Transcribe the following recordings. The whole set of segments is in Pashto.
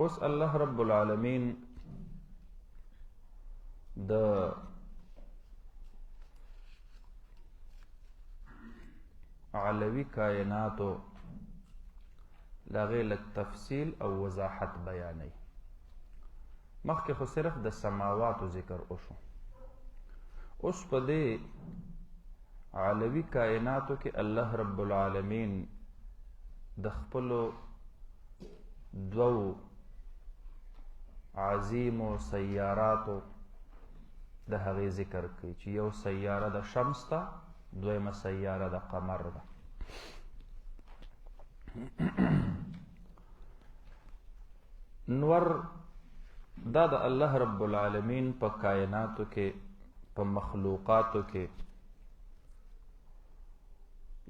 اوس الله رب العالمین د علوي کائناتو لاغې لږ تفصیل او وضاحت بیانوي. مخکې خو صرف د سماواتو ذکر وشو. اوس په دې علوي کائناتو کې الله رب العالمین د خپلو دوو عظیمو سیاراتو د هغې ذکر کوي چې یو سیاره د شمس ته، دویمه سیاره د قمر ده. نور دا د الله رب العالمین په کائناتو کې، په مخلوقاتو کې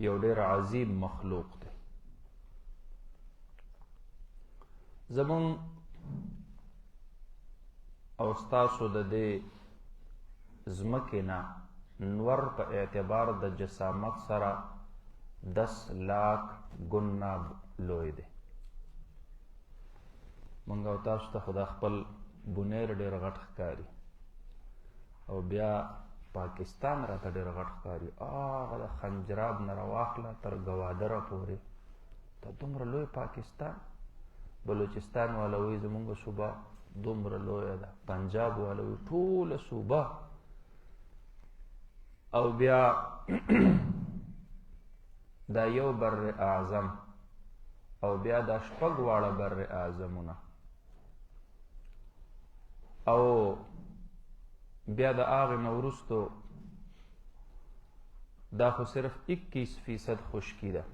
یو ډېر عظیم مخلوق دی. زمون او ستاسو د دې ځمکې نه نور په اعتبار د جسامت سره 10 لاک ګنا لوی دی. مونږ او تاسو ته خو د خپل بونیر ډېر غټ ښکاري او بیا پاکستان راته ډېر غټ ښکاري. هغه د خنجراب نه راواخله تر ګوادره پورې ته دومره لوی پاکستان. بلوچستان والا وایي زمونږ صوبه دومره لویه ده، پنجاب والا وایي ټوله صوبه، او بیا دا یو بر اعظم او بیا دا شپږ واړه بر اعظمونه او بیا د هغې نه وروستو دا خو صرف 21% خشکي ده،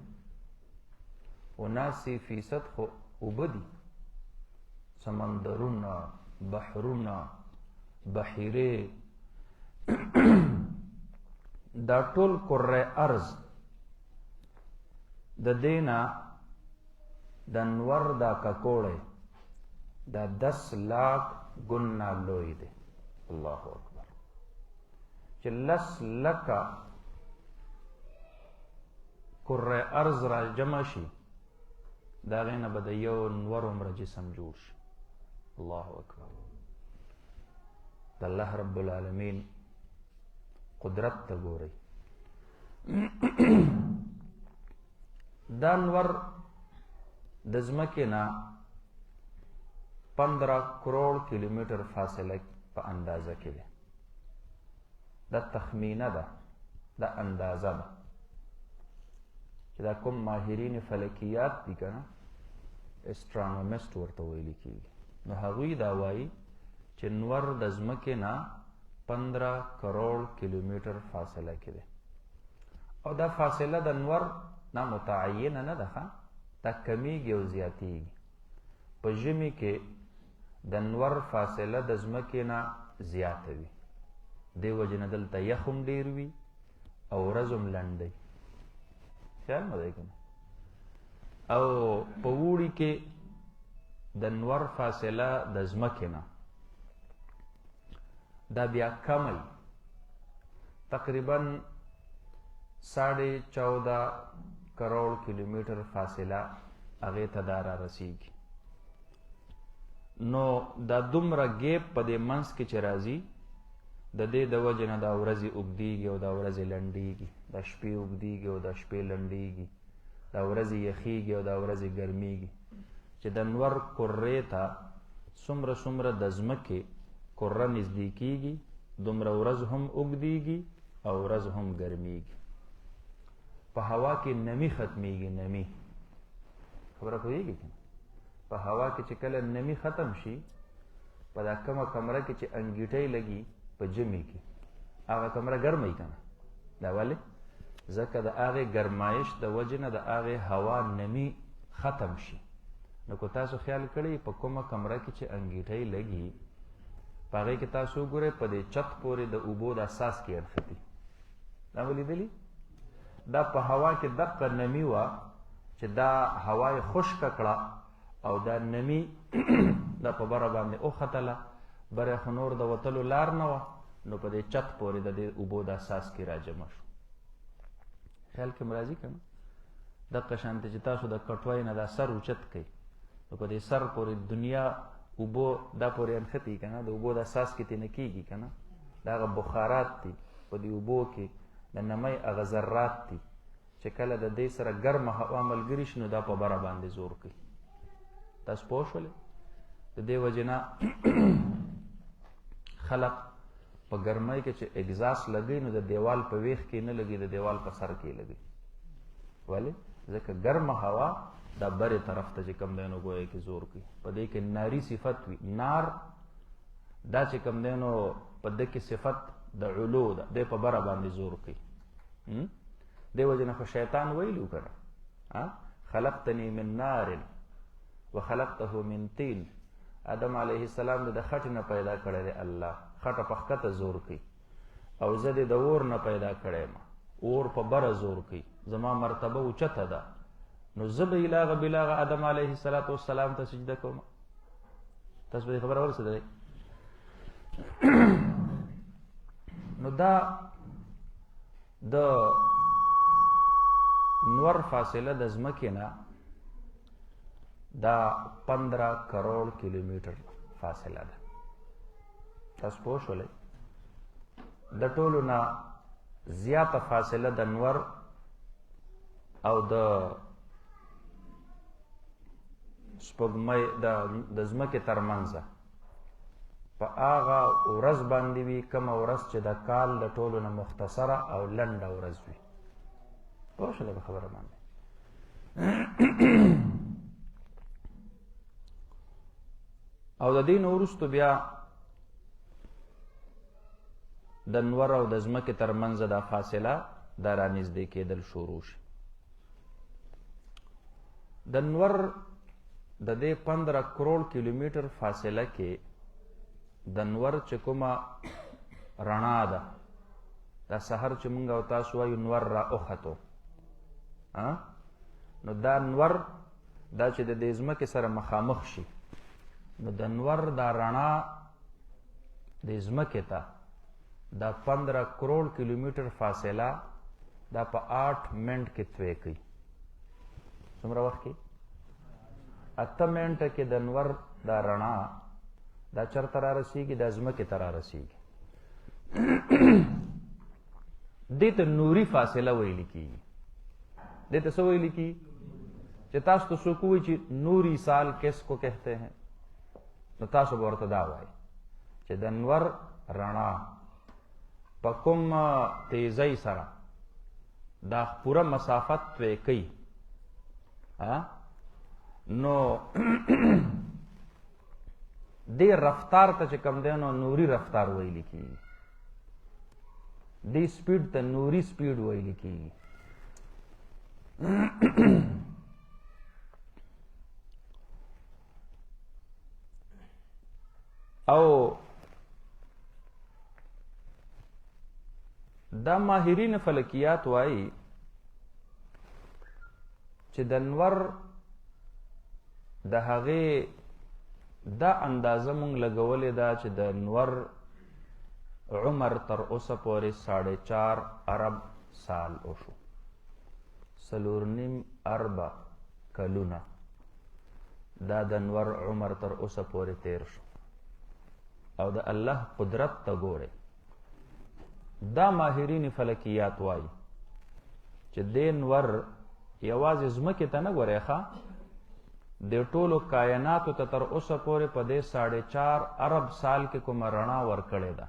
79% خو اوبه دي، سمندرونه، بحرونه، بحیرې. دا ټول کره ارض د دې نه د انور دا ککوړی دا 10 لاک ګنا لوی دی. الله اکبر. چې 10 لکه کره ارض را جمع شي د هغې نه به د یو نور عمره جسم جوړ شي. الله اکبر. د الله رب العالمین قدرت ته ګورئ. دا نور د ځمکې نه 15 کروڑ کیلومیټر فاصله په اندازه کې دی. دا تخمینه ده، دا اندازه ده چې دا کوم ماهرین فلکیات دي که نه، اسټرانومسټ ورته ویل کېږي، نو هغوی دا وایي چې نور د ځمکې نه 15 کروڑ کیلومیټر فاصله کې دی. او دا فاصله د نور نه متعینه نه ده، دا کمیږي او زیاتیږي. په ژمي کې د نور فاصله د ځمکې نه زیاته وي، دې وجې نه دلته یخ هم ډېر وي او ورځ هم لنډی. خیال مه دی که نه؟ او په اوړي کې د نور فاصله د ځمکې نه دا بیا کمی، تقریباً 14.5 کروڑ کیلومیټر فاصله هغې ته دا را رسیږي. نو دا دومره ګیپ په دې منځ کې چې راځي، د دې د وجې نه دا ورځې اوږدېږي او دا ورځې لنډېږي، دا شپې اوږدېږي او دا شپې لنډېږي، دا ورځې یخېږي او دا ورځې ګرمېږي. چې د نور کرې ته څومره د ځمکې کره نږدې کېږي، دومره ورځ هم اوږدېږي او ورځ هم ګرمېږي. په هوا کې نمی ختمیږي. نمی خبره پوهېږي که نه؟ په هوا کې چې کله نمی ختم شي، په دا کمه کمره کې چې انګیټۍ لګي په ژمي کې، هغه کمره ګرمه که نه؟ دا ولې؟ ځکه د هغې ګرمایش د وجې نه د هغې هوا نمی ختم شي. نو که تاسو خیال کړئ په کومه کمره کې چې انګیټۍ لګي، په هغې کې تاسو وګورئ په دې چت پورې د اوبو دا څاڅکي نښتي. دا مو لیدلي؟ دا په هوا کې دقه نمی وه چې دا هوا یې خشکه کړه او دا نمی دا په بره باندې وختله، بره خو نور د وتلو لار نه وه، نو په دې چت پورې د دې اوبو دا څاڅکي را جمع شو. خیال کې م راځي که نه؟ دقه شانتې چې تاسو د کټوۍ نه دا سر اوچت کوئ، نو په دې سر پورې دنیا اوبو دا پورې انښتي که نه، د اوبو دا څاڅکي ترې نه کېږي که نه، دا هغه بخارات دي په دې اوبو کې د نمۍ هغه ذرات دي چې کله د دې سره ګرمه هوا ملګري شي نو دا په بره باندې زور کوي. تاسو پوه شولې؟ د دې وجې نه خلق په ګرمۍ کې چې اګزاس لګوي نو د دیوال په ویښ کې نه لګي، د دیوال په سر کې لګي. ولې؟ ځکه ګرمه هوا دا برې طرف ته چې کوم دی نو ګویا کې زور کوي. په دې کې ناري صفت وي. نار دا چې کوم دی نو په دې کې صفت د علو ده، دی په بره باندې زور کوي. دې وجې نه خو شیطان ویلو که نه، خلقتني من نار وخلقته من طین. آدم علیه السلام د خټې نه پیدا کړی دی الله، خټه په ښکته زور کوي، او زه د اور نه پیدا کړی یم، اور په بره زور کوي، زما مرتبه اوچته ده، نو زه به الاغه بلاغه آدم علیه السلام ته سجده کوم. تاسو به خبره ورسېدلئ؟ نو دا د نور فاصله د ځمکې نه دا 15 کروڑ کیلومیټر فاصله ده. تاسو پوه شولئ؟ د ټولو نه زیاته فاصله د نور او د سپوږمۍ د ځمکې ترمنځ په هغه ورځ باندې وي کومه ورځ چې د کال د ټولو نه مختصره او لنډه ورځ وي. پوه شولئ په خبره باندې؟ او د دې نه وروستو بیا د نور او د ځمکې ترمنځ دا فاصله دا رانږدې کېدل شروع شي. د نور د دې 15 کروڑ کیلومیټر فاصله کې د نور چې کومه رڼا ده، دا سحر چې مونږ او تاسو وایو نور را اوختو، نو دا نور دا چې د دې ځمکې سره مخامخ شي، نو د نور دا رڼا د ځمکې ته دا 15 کروڑ کیلومیټر فاصله دا په 8 منټ کې طوی کوي. څومره وخت کې؟ 8 منټه کې د نور دا رڼا دا چرته را رسیږي؟ دا ځمکې ته را رسیږي. دې ته نوري فاصله ویل کېږي. دې ته څه ویل کېږي؟ چې تاسو ته څوک وایي چې نوري سال کس کو کہتے ہیں، نو تاسو به ورته دا وایي چې د نور رڼا په کوم تیزۍ سره دا پوره مسافت طی کوي، نو دې رفتار ته چې کوم دی نو نوري رفتار ویل کېږي. دې سپیډ ته نوري سپیډ ویل کېږي. او دا ماهرین فلکیات وایي چې د نور د هغې دا اندازه مونږ لګولې ده چې د نور عمر تر اوسه پورې 4.5 ارب سال وشو، 4.5 اربه کلونه دا د نور عمر تر اوسه پورې تیر شو. او د الله قدرت ته ګورئ. دا ماهرین فلکیات وایي چې دې نور یوازې ځمکې ته نه ګورئ ښه، د ټولو کائناتو ته تر اوسه پورې په دې 4.5 ارب سال کې کومه رڼا ورکړې ده،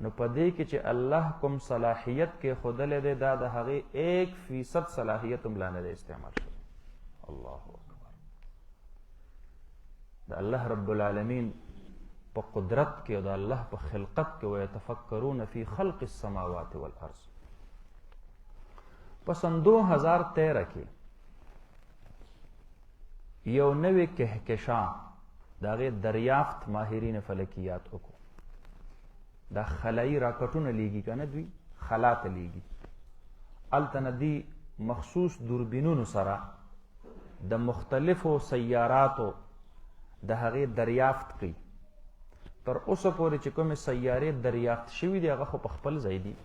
نو په دې کې چې الله کوم صلاحیت کې ښودلی دی دا د هغې 1% صلاحیت هم لا نه دی استعمال شوی. الله اکبر. د الله رب العالمین په قدرت کې او د الله په خلقت کې ویتفکرون فی خلق السماوات والارض. په سن 2013 کې یو نوی کهکشان د هغې دریافت ماهرین فلکیات وکړو. دا خلایي راکټونه لیږي که نه، دوی خلا ته لیږي، هلته نه دوی مخصوص دوربینونو سره د مختلفو سیاراتو د هغې دریافت کوي. تر اوسه پورې چې کومې سیارې دریافت شوي دي هغه خو په خپل ځای دي.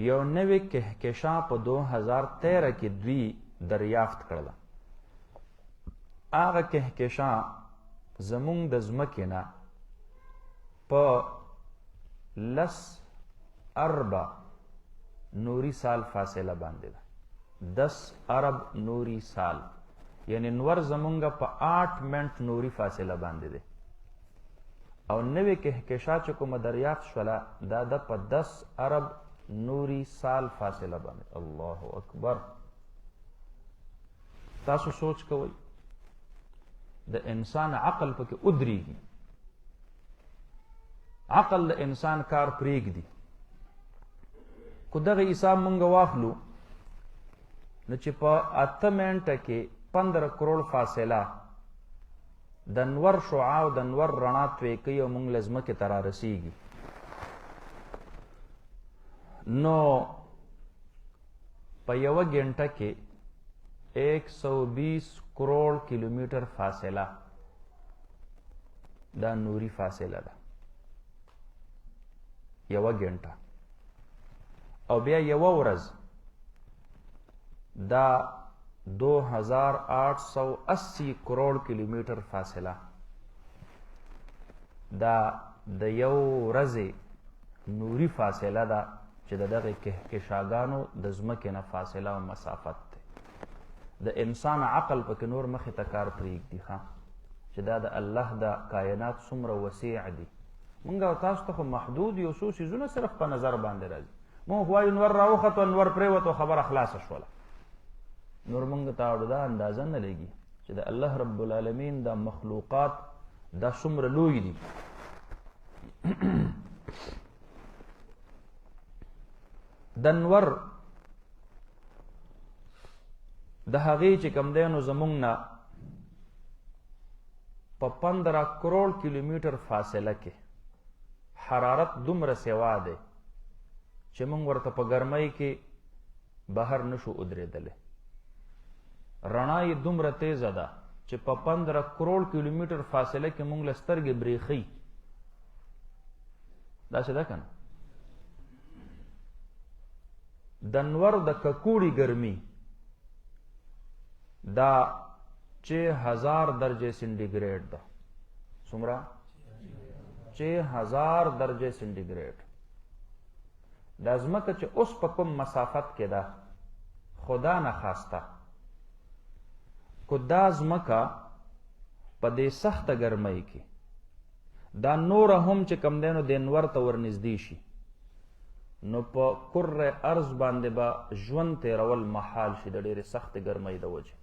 یو نوی کهکشان په 2013 کې دوی دریافت کړله. هغه کهکشان زمونږ د ځمکې نه په 10 اربه نوري سال فاصله باندې ده. 10 ارب نوري سال یعنی نور زمونږ په 8 منټ نوري فاصله باندې ده. او نوې کهکشا چې کومه دریافت شوله دا د په 10 ارب نوري سال فاصله باندې. الله اکبر. تاسو سوچ کوئ د انسان عقل پکې ادریږي، عقل د انسان کار پرېږدي. کو دغه حساب مونږ واخلو نو چې په 8 منټه کې 15 کروڑ فاصله د نور شعاع او د نور رڼا توی کوي او مونږ له ځمکې ته رارسېږي، نو په یوه ګنټه کې 120 کروڑ کیلومیټر فاصله دا نوري فاصله ده یوه ګنټه. او بیا یوه ورځ دا 2880 کروڑ کیلومیټر فاصله دا د یو ورځې نوري فاصله ده چې د دغه کهکشاګانو د ځمکې نه فاصله او مسافت دی. د انسان عقل پکې نور مخې ته کار پرېږدي چې دا د الله د کائنات څومره وسیع دي. مونږ او تاسو ته خو محدود یو څو څیزونه صرف په نظر باندې راځي. مونږ وایو نور راوخت او نور پرېوت او خبره خلاصه شوله. نور مونږ ته دا اندازه نه لګي چې د الله رب العالمین دا مخلوقات دا څومره لوی دي. د نور د هغې چې کوم دی نو زمونږ نه په 15 کروڑ کیلومیټر فاصله کې حرارت دومره سوا دی چې مونږ ورته په ګرمۍ کې بهر نشو ودرېدلی. رڼا یې دومره تیزه ده چې په 15 کروڑ کیلومیټر فاصله کې مونږ له سترګې برېښي. داسې ده که نه؟ د نور د ککوړي ګرمي دا 6000 درجه سینټیګریډ ده. څومره؟ 6000 درجه سینټیګریډ. دا ځمکه چې اوس په کوم مسافت کې ده خدا نه خواسته کو دا ځمکه په دې سخته ګرمۍ کې دا نوره هم چې کم دی نو د انور ته ورنږدې شي نو په کره ارض باندې به ژوند تېرول محال شي د ډېرې سختې ګرمۍ د وجې.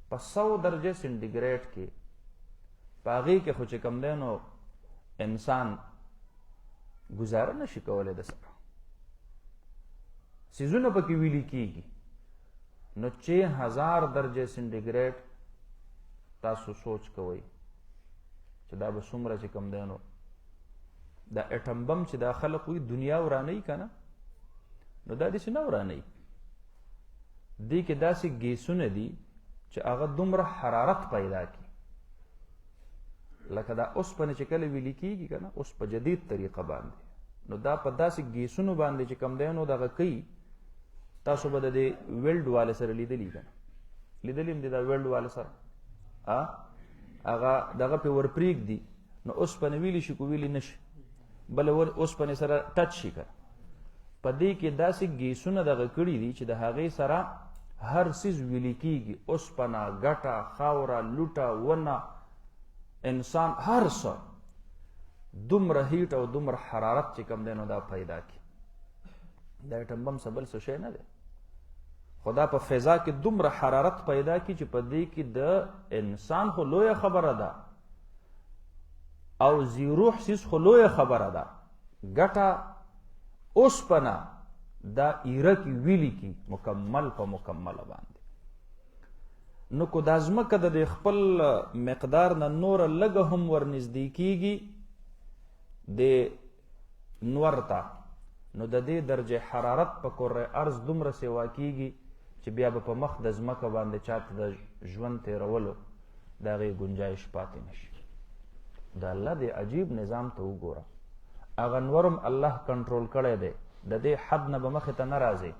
په 100 درجه سینټیګریډ کې په هغې کې خو چې کم دی نو انسان گزاره نشي کولی د سره څیزونه پکې ویلي کېږي. نو 6000 درجه سینټیګریډ تاسو سوچ کوئ چې دا به څومره چې کم دی نو دا اټم بم چې دا خلق وي دنیا ورانوي که نه نو دا داسې نه ورانوي. دې کې داسې ګیسونه دي چې هغه دومره حرارت پیدا کړي لکه دا اوسپنه چې کله ویلي کېږي که نه اوس په جدید طریقه باندې نو دا په داسې ګیسونو باندې چې کم دی نو دغه کوي. تاسو به د دې ویلډ واله سره لیدلي که نه؟ لیدلي هم دي دا ویلډ واله سره هغه دغه پې ور پرېږدي نو اوسپنه ویلي شي کو ویلي نه شي بله اوسپنې سره ټچ شي که په دې کې داسې ګیسونه دغه کړي دي چې د هغې سره هر څیز ویلي کېږي. اوسپنه، ګټه، خاوره، لوټه، ونه، انسان، هر څه دومره هیټ او دومره حرارت چې کم دی نو دا پیدا کړي. دا اټم بم څه بل څه شی نه دی خو دا په فضا کې دومره حرارت پیدا کړي چې په دې کې د انسان خو لویه خبره ده او زیروح سیز خو لویه خبره ده. ګټه اوسپنه دا ایره کې ویلي کی مکمل په مکمله باندې. نو کو دا ځمکه د خپل مقدار نه نوره لږه هم ورنږدې کېږي د نور ته نو د دې درجه حرارت په کره ارض دومره سیوا کېږي چې بیا به په مخ د ځمکه باندې چاته د ژوند تېرولو د هغې گنجایش پاتې نشي. د الله د عجیب نظام ته وګوره. هغه نورم الله کنټرول کړی دی د دې حد نه به مخې ته نه راځي.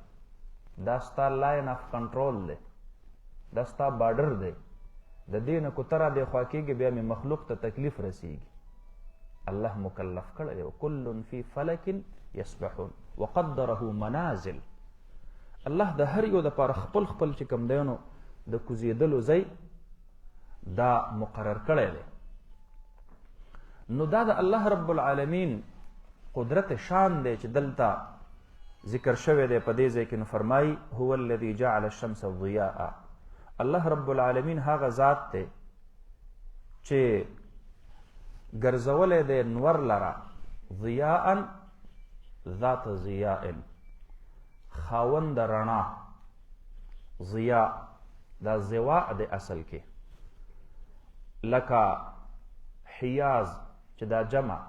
دا ستا لاین آف کنټرول دی دا ستا بارډر دی، د دې نه کوتره دی خوا کېږي بیا مې مخلوق ته تکلیف رسیږي. الله مکلف کړی دی. کل فی فلک یسبحون وقدره منازل. الله د هر یو دپاره خپل خپل چې کوم دی نو د کوزېدلو ځای دا مقرر کړی دی. نو دا د الله رب العالمین قدرت شان دی چې دلته ذکر شوی دی په دې ځای کې. نو فرمایي هو الذي جعل الشمس ضیاء. الله رب العالمین هغه ذات دی چې ګرځولی دی نور لره ضیاء ذات ضیاء، خاوند رڼا. ضیاء دا زواء دی اصل کې، لکه حیاز چې دا جمع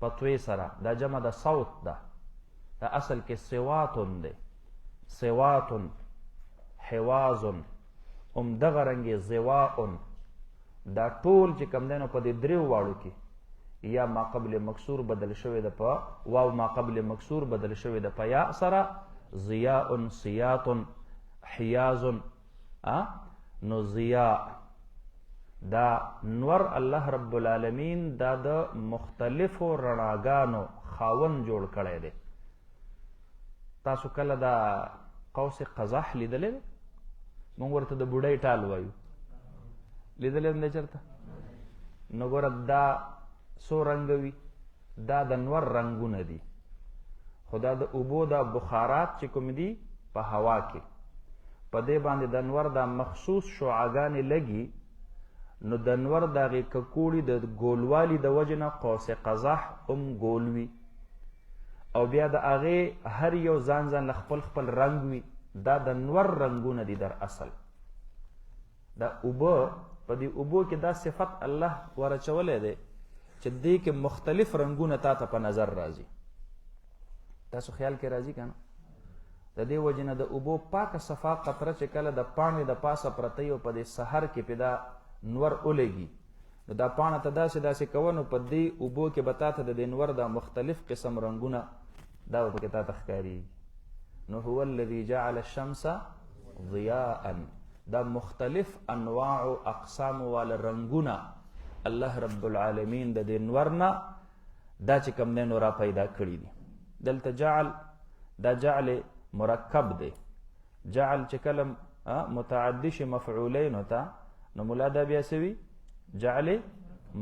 پتوی سره دا جمع د صوت ده، دا اصل کې سواتون دی. سواتون، حوازن، دغه رنګې زواءن. دا ټول چې کوم دی نو په دې دریو واړو کې یا ما قبل مکسور بدل شوی د په واو ما قبل مکسور بدل شوی د په یا سره ضیاء، سیات، حیاز. نو ضیاء دا نور الله رب العالمین دا د مختلفو رڼاګانو خاون جوړ کړی دی. تاسو کله دا قوس قزح لیدلی دی؟ مونږ ورته د بوډۍ ټال وایو. لیدلی دی چېرته؟ نو ګوره دا څو رنګه وي؟ دا د نور رنګونه دي، خو دا د اوبو دا بخارات چې کوم دي په هوا کې، په دې باندې د نور دا مخصوص شعاګانې لګي. نو د نور د هغې ککوړي د ګولوالي د وجې نه قوس قزح ګول وي، او بیا د هغې هر یو ځان ځان له خپل خپل رنګ وي. دا د نور رنګونه دي در اصل. دا اوبه په دې اوبو کې دا صفت الله ورچولی دی چې دې کې مختلف رنګونه تا ته په نظر راځي. تاسو خیال کې راځي که نه؟ د دې وجې نه د اوبو پاکه صفا قطره چې کله د پاڼې د پاسه پرته وي او په دې سحر کې پې دا نور ولګي، نو دا پاڼه ته داسې داسې کوه، نو په دې اوبو کې به تا ته د دې نور دا مختلف قسم رنګونه دا به پکې تا ته ښکارېږي. نو هو الذي جعل الشمس ضیاء، دا مختلف انواع او اقسام والا رنګونه الله رب العالمین د دې نور نه دا چې کوم دی نو را پیدا کړي دي. دلته جعل دا جعل مرکب دی. جعل چې کله متعدي شي مفعولینو ته نو ملا دا بیا څه وي؟ جعل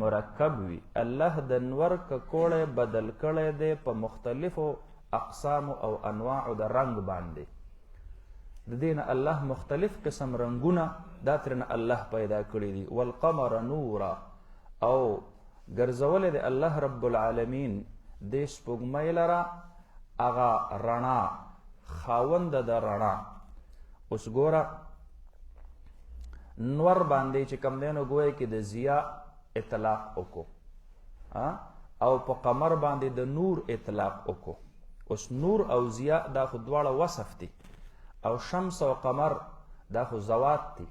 مرکب وي. الله د نور ککوړی بدل کړی دی په مختلفو اقسام او انواع د رنګ باندې. د دې نه الله مختلف قسم رنګونه دا ترنه الله پیدا کړي دي. والقمر نورا، او ګرځولی دی الله رب العالمین دې سپوږمۍ لره هغه رڼا، خاونده د رڼا. اوس ګوره نور باندې چې کوم دی نو ګویا کې د ضیا اطلاق وکړو، او په قمر باندې د نور اطلاق وکړو. اوس نور او ضیا دا خو دواړه وصف دي، او شمس او قمر دا خو ذوات دي.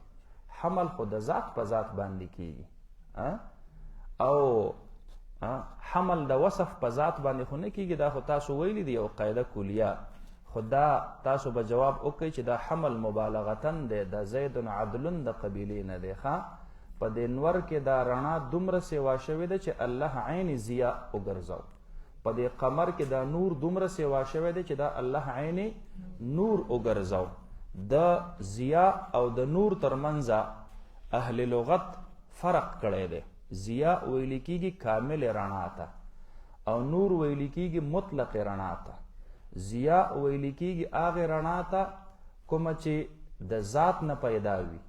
حمل خو د ذات په ذات باندې کیږي، او حمل د وصف په ذات باندې خو نه کیږي. دا خو تاسو ویلی دی یو قاعده کلیه، خو دا تاسو به جواب وکړئ چې دا حمل مبالغتن دی، د زید عدلن د قبیلې نه دی. په دې نور کې دا رڼا دومره سیوا شوې ده چې الله عین ضیا وګرځاو. په دې قمر کې دا نور دومره سیوا شوی دی چې دا الله عین نور وګرځاو. د ضیا او د نور ترمنځ اهل لغت فرق کړی دی. ضیا ویل کېږي کامل رڼا ته، او نور ویل کېږي مطلق رڼا ته. ضیا ویل کېږي هغې رڼا ته کومه چې د ذات نه پیدا وي،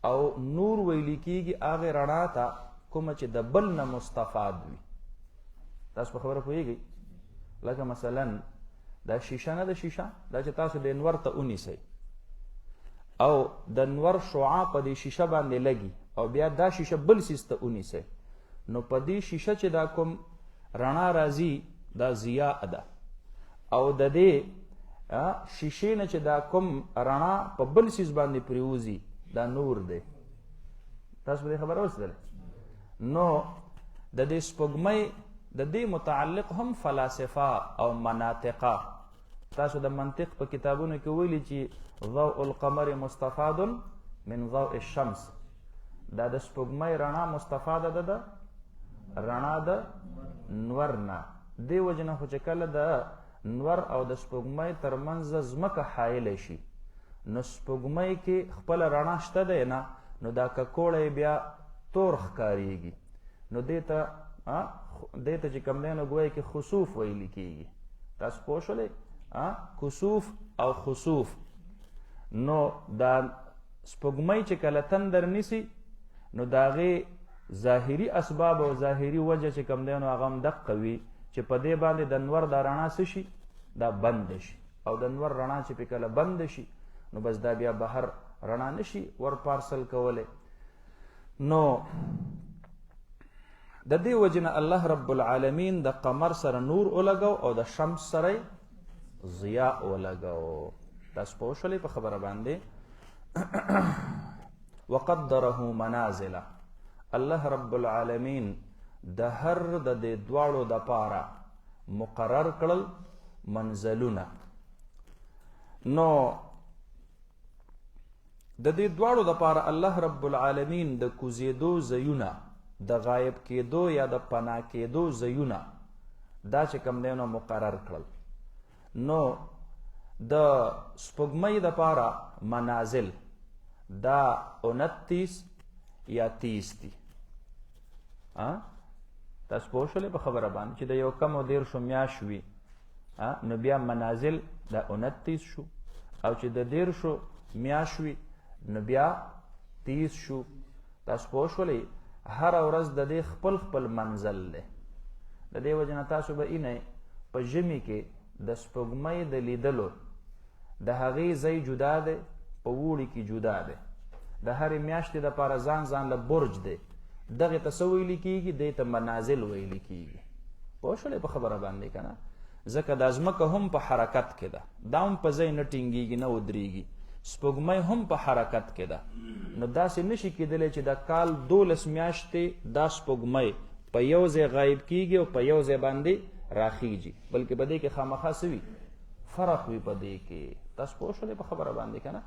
او نور ویل کېږي هغې رڼا ته کومه چې د بل نه مستفاد وي. تاسو په خبره پوهیږئ؟ لکه مثلا دا شیشه نه ده، شیشه دا چې تاسو د انور ته ونیسئ او د انور شعاع په دې شیشه باندې لګي، او بیا دا شیشه بل سیز ته ونیسئ، نو په دې شیشه چې دا کوم رڼا راځي دا ضیا ده، او د دې شیشې نه چې دا کوم رڼا په بل سیز باندې پریوزي دا نور دی. تاسو په دې خبره اوسېدلې؟ نو د دې سپوږمۍ د دې متعلق هم فلاسفه او مناطقه تاسو د منطق په کتابونو کې ویلي چې ضوء القمر مستفاد من ضوء الشمس، دا د سپوږمۍ رڼا مستفاده ده د رڼا د نور نه. دې وجې نه خو چې کله د نور او د سپوږمۍ ترمنځ ځمکه حایله شي نو سپوږمۍ کې خپله رڼا شته دی نه، نو دا ککوړی بیا تور ښکارېږي، نو دې ته چې کوم دی نو ګویا کې خسوف ویلی کېږي. تاسو پوه شولې؟ کسوف او خسوف. نو دا سپوږمۍ چې کله تندر نیسي نو د هغې ظاهري اسباب او ظاهري وجه چې کوم دی نو هغه هم دقه وي چې په دې باندې د نور دا رڼا څه شي، دا بند شي، او د نور رڼا چې پې کله بند شي نو بس دا بیا بهر رڼا نشي ور پارسل کولی. نو د دې وجې نه الله رب العالمین د قمر سره نور ولګو او د شمس سره ضیا ولګو. تاسو پوه شولې په خبره باندې؟ وقدره منازل، الله رب العالمین د هر د دې دواړو دپاره مقرر کړل منزلونه. نو د دې دواړو دپاره الله رب العالمین د کوزیدو ځایونه، د غایب کېدو یا د پناه کېدو ځایونه دا چې کوم دی نو مقرر کړل. نو د سپوږمۍ دپاره منازل دا 29 یا 30 دي. تاسو پوه شولې په خبره باندې چې د یو کم او 13 میاشت وي نو بیا منازل دا 29 شو، او چې د 13 میاشت وي نو بیا 30 شو. تاسو پوه شولې؟ هر ورځ د دې خپل خپل منزل دی. د دې وجې نه تاسو به اینئ په ژمي کې د سپوږمۍ د لیدلو د هغې ځای جدا دی، په اوړي کې جدا دی. د هرې میاشتې دپاره ځان ځان له برج دی، دغې ته څه ویلي کېږي؟ دې ته منازل ویلي کېږي. پوه شولې په خبره باندې که نه؟ ځکه دا ځمکه هم په حرکت کې ده، دا هم په ځای نه ټینګېږي نه ودرېږي، سپوږمۍ هم په حرکت کې ده. نو داسې نشي کېدلی چې د کال 12 میاشتې دا سپوږمۍ په یو ځای غایب کېږي او په یو ځای باندې راخیږي، بلکې په دې کې خامخا څه وي؟ فرق وي په دې کې. تاسو پوه شولې په خبره باندې که نه؟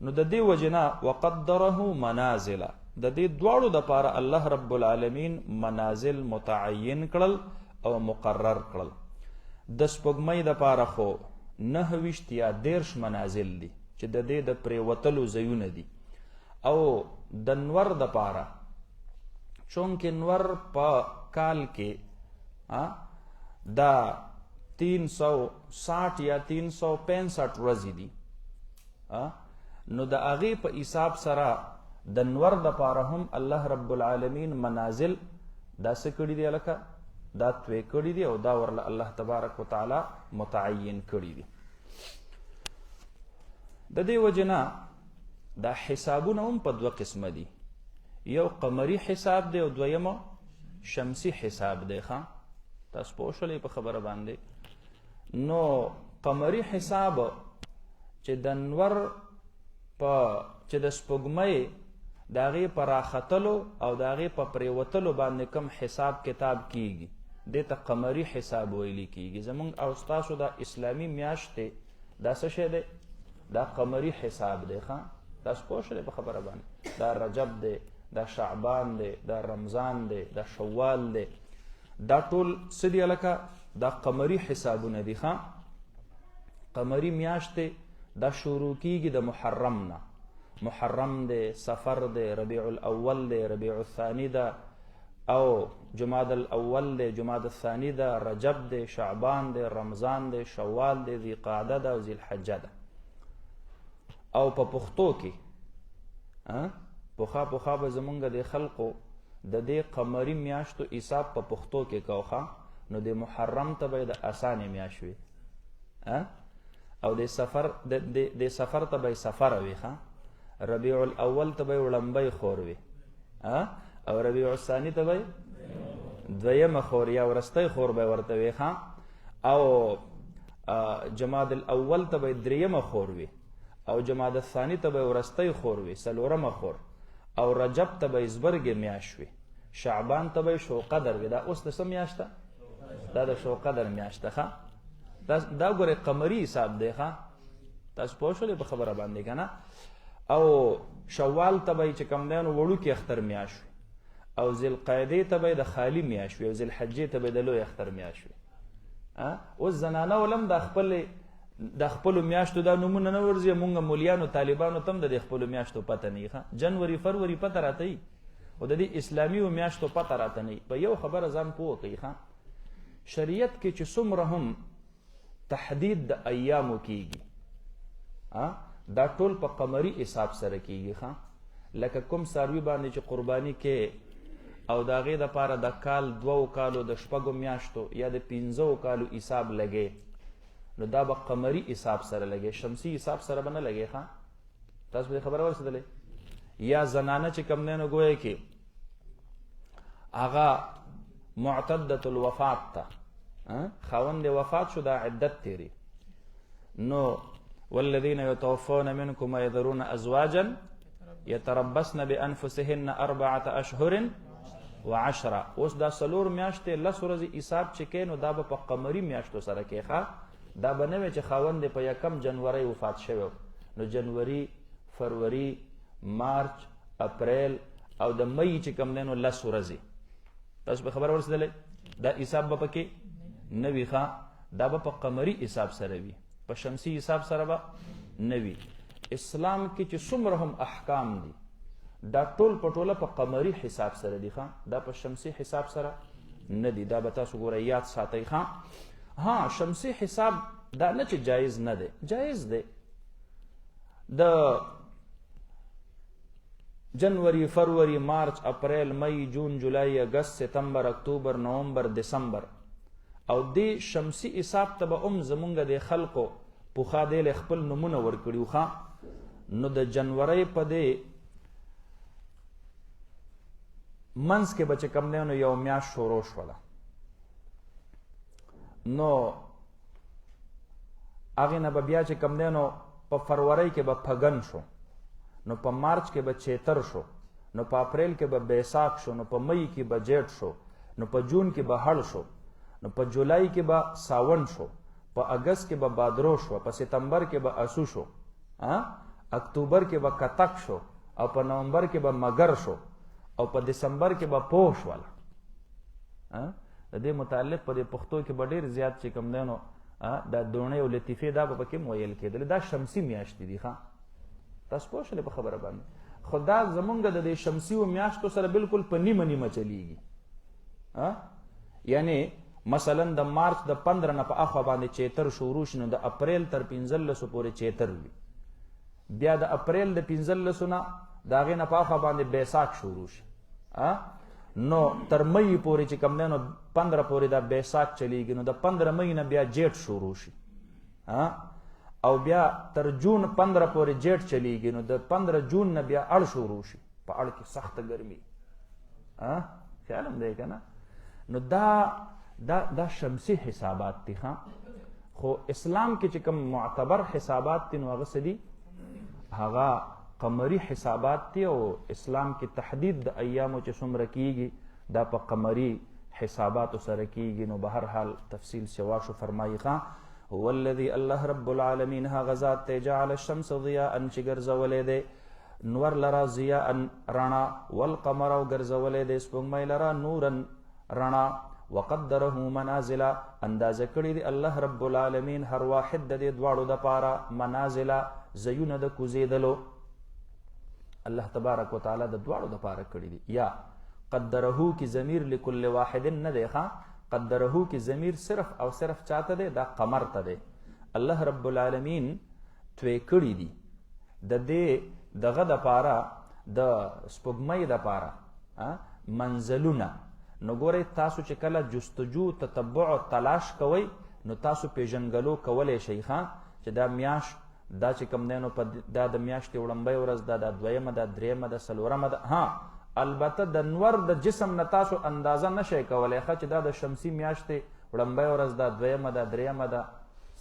نو د دې وجې نه وقدره منازل، د دې دواړو دپاره الله رب العالمین منازل متعین کړل او مقرر کړل. د سپوږمۍ دپاره خو 29 یا 13 منازل دي چې د دې د پرېوتلو ځایونه دي، او د نور دپاره چونکې نور په کال کې دا 360 یا 365 ورځې دي، نو د هغې په حساب سره د نور دپاره هم الله رب العالمین منازل دا څه کړي دي لکه دا توی کړي دي، او دا ورله الله تبارک وتعالی متعین کړي دي. د دې وجې نه دا حسابونه هم په 2 قسمه دي، یو قمري حساب دی او دویمه شمسي حساب دی. تاسو پوه شولې په خبره باندې؟ نو قمري حساب چې د نور په چې د سپوږمۍ د هغې په راختلو او د هغې په پرېوتلو باندې کوم حساب کتاب کیږي دې ته قمري حساب ویلی کیږي. زمونږ او ستاسو دا اسلامي میاشت دی دا څه شی دی؟ دا قمري حساب دی. تاسو پوه شولې په خبره باندې؟ دا رجب دی، دا شعبان دی، دا رمضان دی، دا شوال دی، دا ټول څه دي لکه دا قمري حسابونه دي. قمري میاشت دی دا شروع کیږي د محرم نه. محرم دی، سفر دی، ربیع الاول دی، ربیع الثانی ده، او جماد الاول دی، جماد الثانی ده، رجب دی، شعبان دی، رمضان دی، شوال دی، ذی قعده ده او ذی الحجه ده. او په پښتو کې پوخا به زمونږ د خلقو د دې قمري میاشتو حساب په پښتو کې کوخه، نو د محرم ته به د اسانې میاشت وي، او د سفر ته به سفر وي، ربیع الاول ته به وړمبی خور وي، او ربیع الثانی ته به دویمه خور یا ورستی خور به ورته وي، او جماد الاول ته به دریمه خور وي، او جماد الثانی ته به ورستی خور وي، څلورمه خور، او رجب ته به زبرګې میاشت وي، شعبان ته به شوقدر وي. دا اوس د څه میاشت ده؟ دا د شوقدر میاشت ده. دا ګوره قمري حساب دی ښه تاسو پوه شولې په خبره باندې که نه او شوال ته به یې چې کوم دی نو وړوکي اختر میاشت وي او ذوالقعدې ته به یې د خالي میاشت وي او ذوالحجې ته به یې د لوی اختر میاشت وي اوس زنانه ولم د خپلو میاشتو دا نومونه نه ورځي مونږ مولیانو طالبانو ته هم د دې خپلو میاشتو پته نه وي ښه جنوري فروری پته راته وي خو د دې اسلامي میاشتو پته راته نه وي په یو خبره ځان پوه کوي ښه شریعت کې چې څومره هم تحدید د ایامو کیږي دا ټول په قمري حساب سره کیږي ښه لکه کوم څاروي باندې چې قرباني کې او د هغې دپاره د کال 2 کالو د 6 میاشتو یا د 15 کالو حساب لګې نو دا به قمري حساب سره لګې شمسي حساب سره به نه لګې ښه تاسو به خبره ورسېدلې یا زنانه چې کوم دی نو ګویا کې هغه معتدة الوفات ته خاوند وفات شو دا عدت تیری نو والذین یتوفون منکم ویذرون ازواجا یتربصن بانفسهن 4 اشهر و10 اوس دا 4 میاشتې 10 ورځې حساب چې کې نو دا به په قمري میاشتو سره کې ښه دا به نه وي چې خاوند په 1 جنوري وفات شوی نو جنوري فروری مارچ اپریل او د مئی چې کوم دی نو 10 ورځې تاسو به خبره ورسېدلې دا حساب به پکې نه وي ښه دا به په قمري حساب سره وي په شمسي حساب سره به نه وي اسلام کې چې څومره هم احکام دي دا ټول په ټوله په قمري حساب سره دي ښه دا په شمسي حساب سره نه دي دا به تاسو ګوره یاد ساتئ ښه ها شمسي حساب دا نه چې جایز نه دی جایز دی د جنوری فروری مارچ اپریل مئی جون جولائی اگست ستمبر اکتوبر نومبر دسمبر او دی شمسی حساب ته به زمونږ د خلقو پوخا دی خپل نمونه ورکړي ښه نو د جنوري په دی منځ کې به چې کوم دی نو یو میاشت شروع شوله نو هغې نه به بیا چې کوم دی نو په فروری کې به پګن شو نو په مارچ کې به چیتر شو نو په اپریل کې به بیساک شو نو په مئی کې به جیټ شو نو په جون کې به هړ شو نو په جولای کې به ساون شو په اگست کې به بادرو شو په ستمبر کې به اسو شو اکتوبر کې به کتک شو او په نومبر کې به مگر شو او په دسمبر کې به پوش والا د دې متعلق په دې پښتو کې به ډېر زیات چې کوم دی نو دا دونې او لطیفې دا به پکې ویل کېدل دا شمسي میاشتې دي ښه تاسو پوه شولې په خبره باندې خو دا زمونږ د دې شمسي و میاشتو سره بالکل په نیمه نیمه چلیږي یعنی مثلا د مارچ د 15 نه په اخوا باندې چیتر شروع شي نو د اپریل تر 15 پورې چیتر وي بیا د اپریل د 15 نه د هغې نه په اخوا باندې بیساک شروع شي نو تر مئی پورې چې کوم دی نو 15 پورې دا بیساک چلیږي نو د 15 مئی نه بیا جیټ شروع شي او بیا تر جون 15 پورې جیټ چلیږي نو د 15 جون نه بیا اړ شروع شي په اړ کې سخته ګرمي خیال هم دی که نه نو دا شمسي حسابات دي خو اسلام کې چې کوم معتبر حسابات دي نو هغه څه دي هغه قمري حسابات دي او اسلام کې تحدید د ایامو چې څومره کیږي دا په قمري حساباتو سره کیږي نو به هر حال تفصیل سوا شو فرمایي هو الذي الله رب العالمین هغه ذات ته جعل الشمس ضیاء چې ګرځولی دی نور لرا ضیاء رڼا والقمر او ګرځولی دی سپوږمۍ لرا نورا رڼا وقدره منازل اندازه کړي دی الله رب العالمین هر واحد د دې دواړو دپاره منازل ځایونه د کوزېدلو الله تبارک وتعالی د دواړو دپاره کړي دي یا قدره کی ضمیر لکل واحد نه دی قدره کی ضمیر صرف او صرف چاته دی دا قمر ته دی الله رب العالمین توی کړي دي د دې دغه دپاره د سپوږمۍ دپاره منزلونه نو ګورئ تاسو چې کله جستجو تتبع تلاش کوئ نو تاسو پیژنګلو کولی شئ چې دا میاشت دا چې کوم دی نو دا د میاشتې وړمبۍ ورځ ده دا دویمه ده درېیمه ده څلورمه ده البته د نور د جسم نه تاسو اندازه نشئ کولی چې دا د شمسي میاشتې وړمبۍ ورځ ده دویمه ده درېیمه ده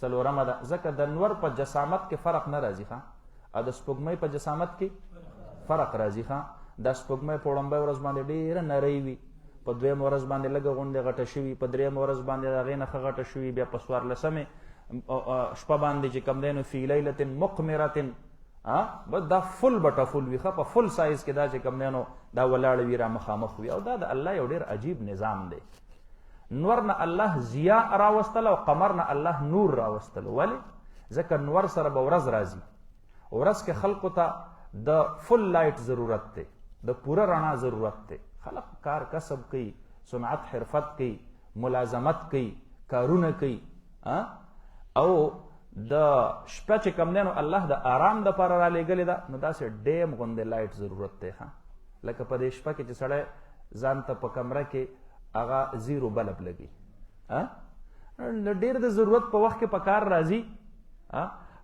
څلورمه ده ځکه د نور په جسامت کې فرق نه راځي او د سپوږمۍ په جسامت کې فرق راځي دا سپوږمۍ په وړمبۍ ورځ باندې ډېره نری وي په دویمه ورځ باندې لږه غوندې غټه شوي په درېیمه ورځ باندې د هغې نه ښه غټه شوي بیا په 14مې شپه باندې چې کم دی نو فی لیلة مقمرة بس دا فل بټه فل وي په فل سایز کې دا چې کم دی نو دا ولاړ وي را مخامخ وي او دا د الله یو ډېر عجیب نظام دی. نور نه الله ضیا راوستل او قمر نه الله نور راوستل. ولې؟ ځکه نور سره به ورځ راځي، ورځ کې خلقو ته د فل لایټ ضرورت دی، د پوره رڼا ضرورت دی. خلق کار کسب کوي، صنعت حرفت کوي، ملازمت کوي، کارونه کوي، او د شپه چې کم دی نو الله د آرام دپاره را لېږلې ده، نو داسې ډیم غوندې لایټ ضرورت دی. لکه په دې شپه کې چې سړی ځان ته په کمره کې هغه زیرو بلب لګي، ډېر د ضرورت په وخت کې په کار راځي،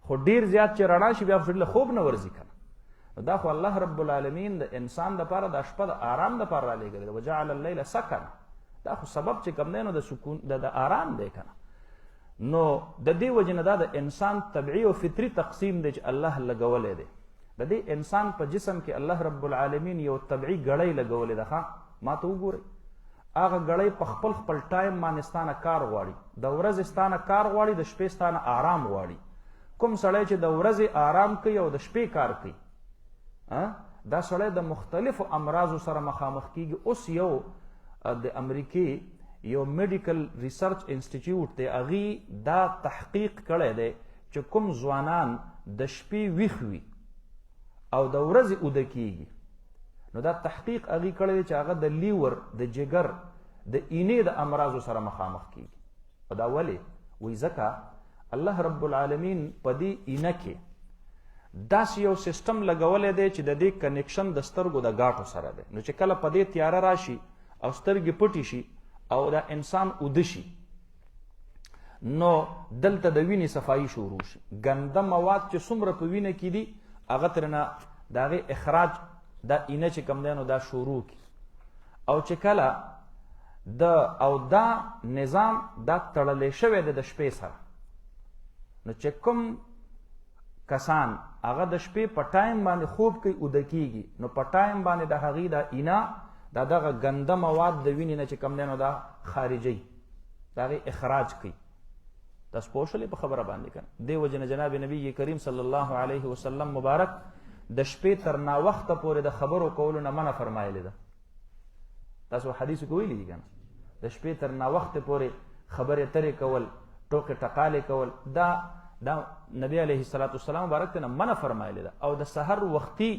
خو ډېر زیات چې رڼا شي بیا خو سړي له خوب نه ورځي که نه. دا خو الله رب العالمین د انسان دپاره دا شپه د آرام دپاره را لېږلې ده. وجعل اللیل سکن، دا خو سبب چې کم دی نو د سکون د آرام دی که نه. نو د دې وجې نه دا د انسان طبعي او فطري تقسیم دی چې الله لګولی دی. د دې انسان په جسم کې الله رب العالمین یو طبعي ګړۍ لګولې ده. ما ته وګورئ، هغه ګړۍ په خپل خپل ټایم باندې ستانه کار غواړي. د ورځې ستانه کار غواړي، د شپې ستانه آرام غواړي. کوم سړی چې د ورځې آرام کوي او د شپې کار کوي، دا سړی د مختلفو امراضو سره مخامخ کیږي. اوس یو د امریکې یو میډیکل ریسرچ انسټیټیوټ دی، هغې دا تحقیق کړی دی چې کوم ځوانان د شپې ویښ وي او د ورځې اوده کیږي، نو دا تحقیق هغې کړی دی چې هغه د لیور، د جگر، د اینې د امراضو سره مخامخ کیږي. او دا ولې؟ وایي ځکه الله رب العالمین په دې اینه کې داسې یو سیسټم لګولی دی چې د دې کنیکشن د سترګو د ګاټو سره دی. نو چې کله په دې تیاره راشي او سترګې پټې شي او دا انسان اوده شي، نو دلته د وینې صفایي شروع شي. ګنده مواد چې څومره په وینه کې دي هغه ترېنه د هغې اخراج دا اینه چې کم دی نو دا شروع کړي. او چې کله او دا نظام دا تړلی شوی دی د شپې سره، نو چې کوم کسان هغه د شپې په ټایم باندې خوب کوي، اوده کیږي، نو په ټایم باندې د هغې دا اینه دا دغه ګنده مواد د وینې نه چې کم دی نو دا خارجوي، د هغې اخراج کوي. تاسو پوه شولې په خبره باندې که نه؟ دې وجې نه جناب نبی کریم صلی الله علیه وسلم مبارک د شپې تر ناوخته پورې د خبرو کولو نه منع فرمایلې ده. تاسو حدیثو کې ویلي دي که نه؟ د شپې تر ناوخته پورې خبرې ترې کول، ټوکې ټقالې کول، دا نبی علیه الصلاة والسلام مبارک ته نه منع فرمایلې ده. او د سحر وختي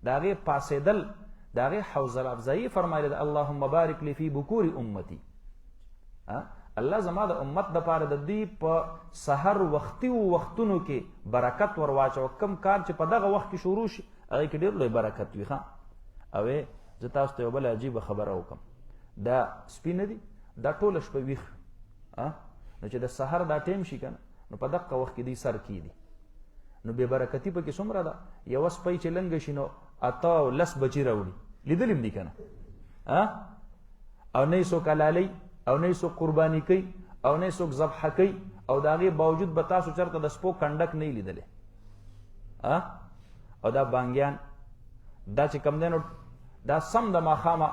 د هغې پاسېدل، د هغې حوصله افزایي فرمایلې ده. اللهم بارک لی فی بکور امتی، الله زما د امت دپاره د دې په سحر وختي وختونو کې برکت ور واچوه. کوم کار چې په دغه وخت کې شروع شي هغې کې ډېر لوی برکت وي. او زه تاسو ته یو بله عجیبه خبره وکړم. دا سپي نه دي، دا ټوله شپه ویښ، نو چې د سحر دا ټیم شي که نه، نو په دقه وخت کې دوی سر کیدي. نو بې برکتي پکې څومره ده؟ یوه سپی چې لنګه شي نو 8 او 10 بچي راوړي. لیدلي هم دي که نه؟ او نه یې څوک حلالوي او نه یې څوک قرباني کوي او نه یې څوک ذبحه کوي، او د هغې باوجود به تاسو چېرته د سپو کنډک نه یې لیدلی. او دا بانګیان دا چې کم دی نو دا سم د ماښامه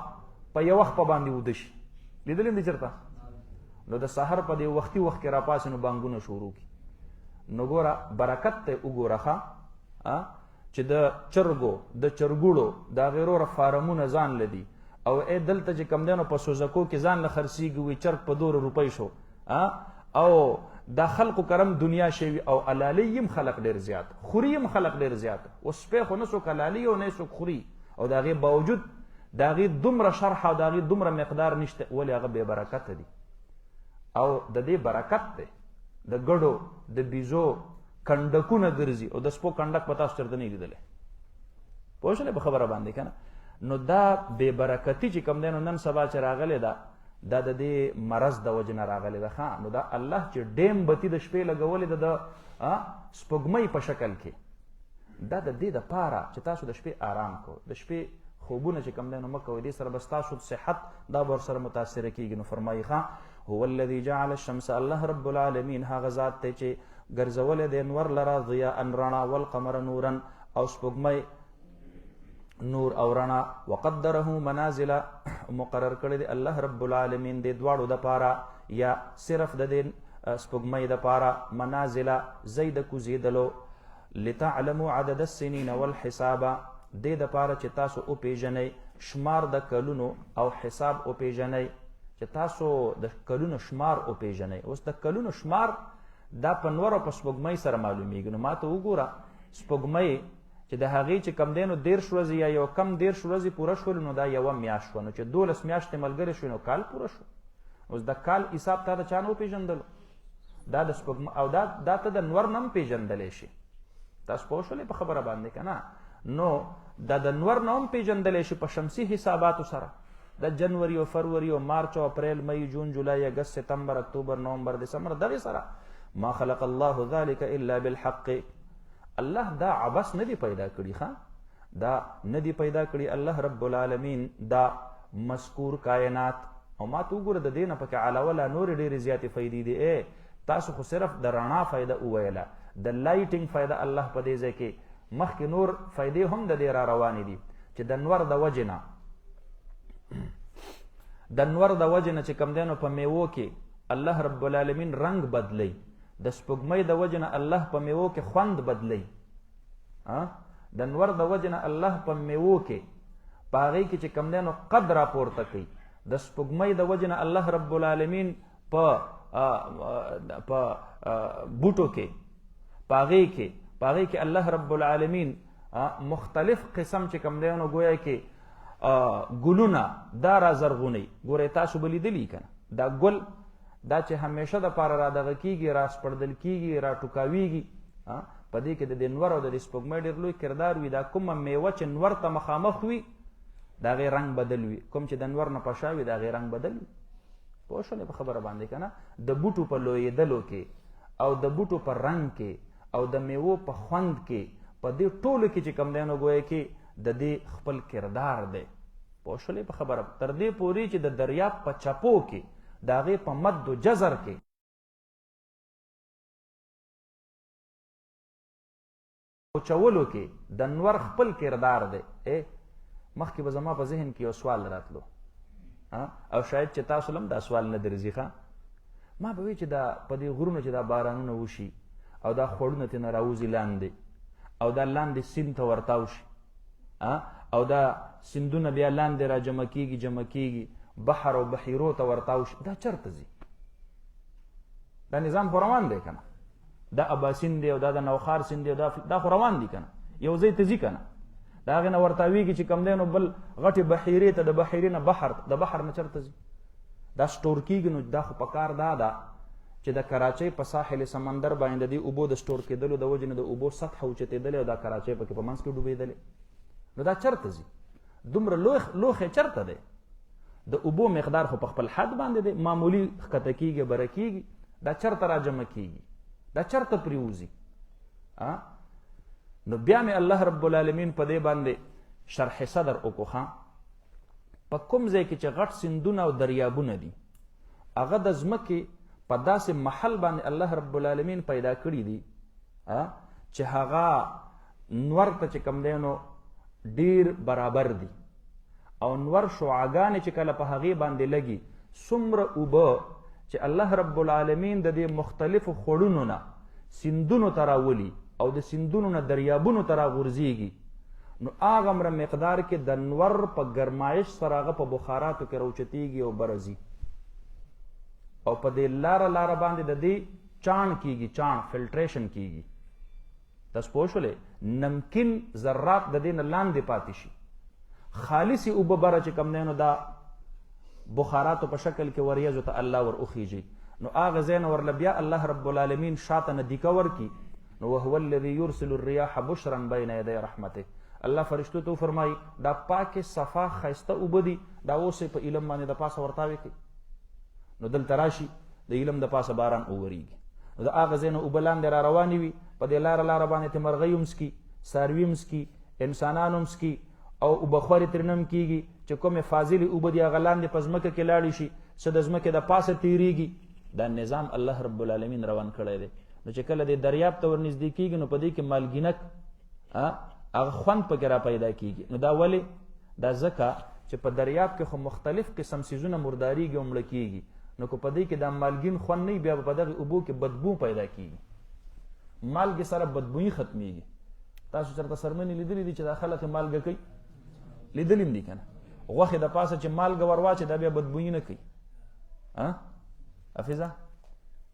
په یو وخت په باندې اوده شي. لیدلي هم دي چېرته؟ نو د سحر په دې وختي وخت کې راپاسې نو بانګونه شروع کړي. نو ګوره برکت ته یې وګوره چې د چرګو، د چرګوړو، د هغې وروره فارمونه ځان لدي، او دلته چې کم دی نو په سوزکو کې ځان له خرڅېږي، وایي چرګ په 2 روپۍ شو. او دا خلقو کرم دنیا شوي، او حلالي هم خلق ډېر زیات، خوري هم خلق ډېر زیات. اوس سپی خو نه څوک حلالي او نه څوک خوري، او د هغې باوجود د هغې دومره شرح او د هغې دومره مقدار نشته. ولې؟ هغه بې برکته دي. او د دې برکت دی د ګډو، د بیزو کنډکونه ګرځي، او د سپو کنډک به تاسو چېرته نه لیدلی. پوه شولې په خبره باندې که نه؟ نو دا بې برکتي چې کوم دی نو نن سبا چې راغلی ده، دا د دې مرض د وجې نه راغلی ده. نو دا الله چې ډیم بتي د شپې لګولې ده د سپوږمۍ په شکل کې، دا د دې دپاره چې تاسو د شپې آرام کوو. د شپې خوبونه چې کوم دی نو مه کوئ، دې سره به ستاسو صحت دا به ورسره متاثره کېږي. نو فرمایي هو الذي جعل الشمس، الله رب العالمین هغه ذات دی چې ګرځولی دی نور لره ضیاء رڼا، والقمر نورا، او سپوږمۍ نور او رڼا، وقدره منازل، مقرر کړی دی الله رب العالمین دې دواړو دپاره، یا صرف د دې سپوږمۍ دپاره منازله ځای د کوزېدلو لتعلموا عدد السنین والحساب دې دپاره چې تاسو وپېژنئ شمار د کلونو او حساب وپېژنئ چې تاسو د کلونو شمار وپېژنئ. اوس د کلونو شمار دا په نور او په سپوږمۍ سره معلومیږي. نو ما ته وګوره سپوږمۍ چې د هغې چې کم دی نو 13 ورځې یا یو کم 13 ورځې پوره شول نو دا یوه میاشت شوه. نو چې 12 میاشتې ملګرې شوې نو کال پوره شو. اوس د کال حساب تا د چا نه وپېژندلو؟ دا د سپوږمۍ او دا ته د نور نه هم پېژندلی شي. تاسو پوه شولې په خبره باندې که نه؟ نو دا د نور نه هم پېژندلی شي په شمسي حساباتو سره. د جنوري او فروری او مارچ او اپریل مئی جون جولای اګست ستمبر اکتوبر نومبر دسمبر دغې سره. ما خلق الله ذلك الا بالحق. الله دا عبث نه دی پیدا کړي. ښه دا نه دی پیدا کړي الله رب العالمین دا مذکور کائنات. او ما ته وګوره د دې نه پکې علاوه لا نورې ډېرې زیاتې فایدې دي. تاسو خو صرف د رڼا فایده وویله، د لایټینګ فایده الله په دې ځای کې مخکې نور فایدې هم د دې را روانې دي چې د نور د وجې نه چې کوم دی نو په میوو کې الله رب العالمین رنګ بدلی، د سپوږمۍ د وجې نه الله په میوو کې خوند بدلی، د نور د وجې نه الله په میوو کې په هغې کې چې کوم دی نو قد راپورته کوي، د سپوږمۍ د وجې نه الله رب العالمین په بوټو کې په هغې کې الله رب العالمین مختلف قسم چې کوم دی نو گویا کې ګلونه دا را زرغونی. ګورئ تاسو به لیدلي که نه دا ګل دا چې همیشه دپاره را دغه کېږي، را سپړدل کېږي، را ټوکاویږي. په دې کې د دې نور او د دې سپوږمۍ ډېر لوی کردار وي. دا کومه میوه چې نور ته مخامخ وي د هغې رنګ بدل وي، کوم چې د نور نه په شا وي د هغې رنګ بدل وي. پوه شولې په خبره باندې که نه؟ د بوټو په لویېدلو کې او د بوټو په رنګ کې او د میوو په خوند کې په دې ټولو کې چې کوم دی نو ګویا کې د دې خپل کردار دی. پوه شولې په خبره؟ تر دې پورې چې د دریاب په چپو کې د هغې په مد و جزر کې پوچولو کې د نور خپل کردار دی. مخکې به زما په ذهن کې یو سوال راتلو او شاید چې تاسو هم دا سوال نه درځي. ښه ما به وی چې دا په دې غرونو چې دا بارانونه وشي او دا خوړونه ترېنه راوځي لاندې او دا لاندې سیند ته ورتاو شي او دا سیندونه بیا لاندې را جمع کېږي بحر او بحیرو ته ورتاو شي، دا چرته ځي؟ دا نظام خو روان دی که نه؟ دا ابا سیند دی او دا د نوخار سیند دی دا خو روان دي که نه؟ یو ځای ته ځي که نه؟ د هغې نه ورتاویږي چې کوم دی نو بل غټې بحیرې ته، د بحیرې نه بحر، د بحر نه چرته ځي؟ دا سټور کېږي. نو دا خو په کار دا ده چې د کراچۍ په ساحل سمندر باندې د دې اوبو د سټور کېدلو د وجې نه د اوبو سطحه اوچتېدلې او دا کراچۍ پکې په منځ کې ډوبېدلې. نو دا چرته ځي؟ دومره لوښی چرته دی؟ د اوبو مقدار خو په خپل حد باندې دی، معمولي ښکته کېږي بره کېږي، دا چرته را جمع کېږي؟ دا چرته پرېوځي؟ نو بیا مې الله رب العالمین په دې باندې شرح صدر وکړو. په کوم ځای کې چې غټ سیندونه او دریابونه دي هغه د ځمکې په داسې محل باندې الله رب العالمین پیدا کړي دي چې هغه نور ته چې کوم دی نو ډیر برابر دي او نور شعاګانې چې کله په هغې باندې لګي څومره اوبه چې الله رب العالمین د دې مختلفو خوړونو نه سیندونو ته راولي او د سیندونو نه دریابونو ته راغورځېږي، نو هغومره مقدار کې د نور په ګرمایش سره هغه په بخاراتو کې راوچتېږي او بره ځي او په دې لاره باندې د دې چاڼ کېږي، چاڼ فلټریشن کېږي. تاسو پوه شولې؟ نمکین ذرات د دې نه لاندې پاتې شي، خالصې اوبه بره چې کوم دی نو دا بخاراتو په شکل کې وریځو ته الله ور وخیږي. نو هغه ځای نه ورله بیا الله رب العالمین شاته نه دیکه ورکړي. نو وهو الذي يرسل الرياح بشرا بين يدي رحمته. الله فرشتو ته فرمایي دا پاکې صفا ښایسته اوبه دي، دا اوس په علم باندې د پاسه ورتاوې کوي. نو دلته راشي د علم د پاسه باران وورېږي. نو د هغه ځای نه اوبه لاندې را روانې وي، په دې لاره باندې ته مرغۍ هم څکي، څاروي هم څکي، انسانان هم څکي او اوبه خورې ترېنه هم کېږي چې کومې فاضلې اوبه دي هغه لاندې په ځمکه کې لاړې شي، څه د ځمکې د پاسه تېرېږي. دا نظام الله رب العالمین روان کړی دی. نو چې کله د دریاب ته ورنږدې کېږي نو په دې کې مالګینک هغه خوند پکې را پیدا کېږي. نو دا ولې؟ دا ځکه چې په دریاب کې خو مختلف قسم څیزونه مردارېږي او مړه کېږي. نو که په دې کې دا مالګین خوند نه بیا په دغه اوبو کې بدبو پیدا کیږي. مالګې سره بدبویي ختمیږي. تاسو چېرته څرمنې لیدلې دي چې دا خلک مالګه کوي؟ لیدلې هم دي که نه؟ غوښې د پاسه چې مالګه ور واچې دا بیا بدبویي نه کوي. حافظه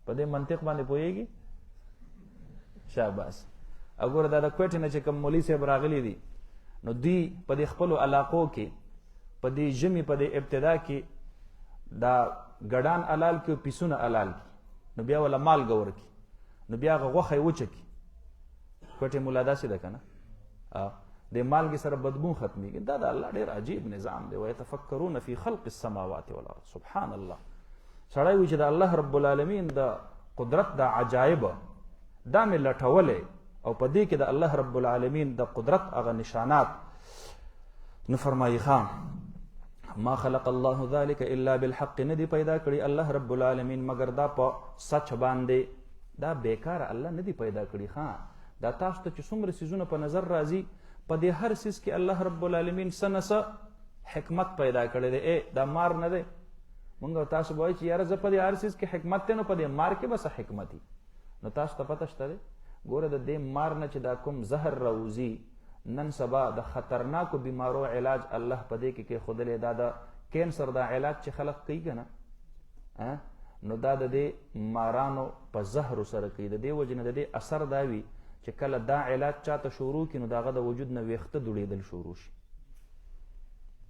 په دې منطق باندې پوهېږي؟ شاباس. او ګوره دا د کوټې نه چې کوم مولوي صاحب راغلي دي نو دوی په دې خپلو علاقو کې په دې ژمي په دې ابتدا کې دا ګډان حلال کړي او پیسونه حلال کړي، نو بیا ولا مالګه ورکړي، نو بیا هغه غوښه یې وچه کړي. کوټې مولا داسې ده که نه؟ د مالګې سره بدبو ختمیږي. دا د الله ډېر عجیب نظام دی. ویتفکرون فی خلق السماوات والارض. سبحان الله. سړی وي چې د الله رب العالمین د قدرت دا عجایب دا مې لټولی او په دې کې د الله رب العالمین د قدرت هغه نشانات. نو فرمایي ما خلق الله ذلك الا بالحق، نه دی پیدا کړي الله رب العالمین مگر دا په سچ باندې. دا بیکار الله نه دی پیدا کړي. دا تاسو ته چې څومره څیزونه په نظر راځي په دې هر څیز کې الله رب العالمین څه نه څه حکمت پیدا کړی دی. دا مار نه دی. مونږ تاسو به وایي چې یاره زه په دې هر څیز کې حکمت دی، نو په دې مار کې به څه حکمت وي؟ نو تاسو ته پته شته دی؟ ګوره د دې مار نه چې دا کوم زهر راوځي نن سبا د خطرناکو بیمارو علاج الله په دې کې کېښودلی. دا د کینسر دا علاج چې خلق کوي که نه، نو دا د دې مارانو په زهرو سره کوي. د دې وجې نه د دې اثر دا وي چې کله دا علاج چاته شروع کړي نو د هغه د وجود نه ویښته دوړېدل شروع شي.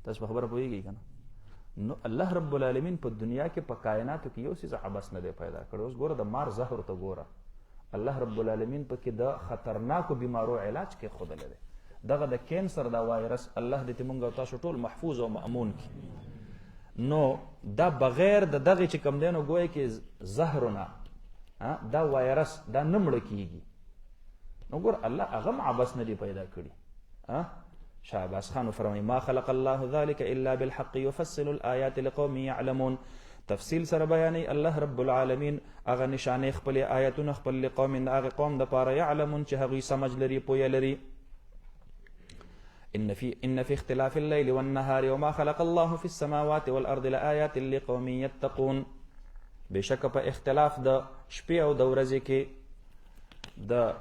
تاسو په خبره پوهېږئ که نه؟ نو الله رب العالمین په دنیا کې په کائناتو کې یو څیز عبث نه دی پیدا کړی. اوس ګوره د مار زهر ته ګوره، الله رب العالمین په کې د خطرناکو بیمارو علاج کېښودلی دی. دغه د کینسر دا وایرس الله دې مونږ او تاسو ټول محفوظ او مأمون کړي. نو دا بغیر د دغه چې کوم دی نو ګویا کې زهرونه دا وایرس دا نه مړه کېږي. نو ګور الله هغه هم عبث نه دی پیدا کړي. شاباس خان فرمایي ما خلق الله ذلك الا بالحق يفصل الآيات لقوم يعلمون. تفصیل سره بیانوي الله رب العالمین هغه نشانې خپلې آیتونه خپل لقوم د هغې قوم دپاره یعلمون چې هغوی سمج لري پویه لري. ان في اختلاف الليل والنهار وما خلق الله في السماوات والارض لآيات لقوم يتقون. بشک په اختلاف د شپې او د ورځې کې د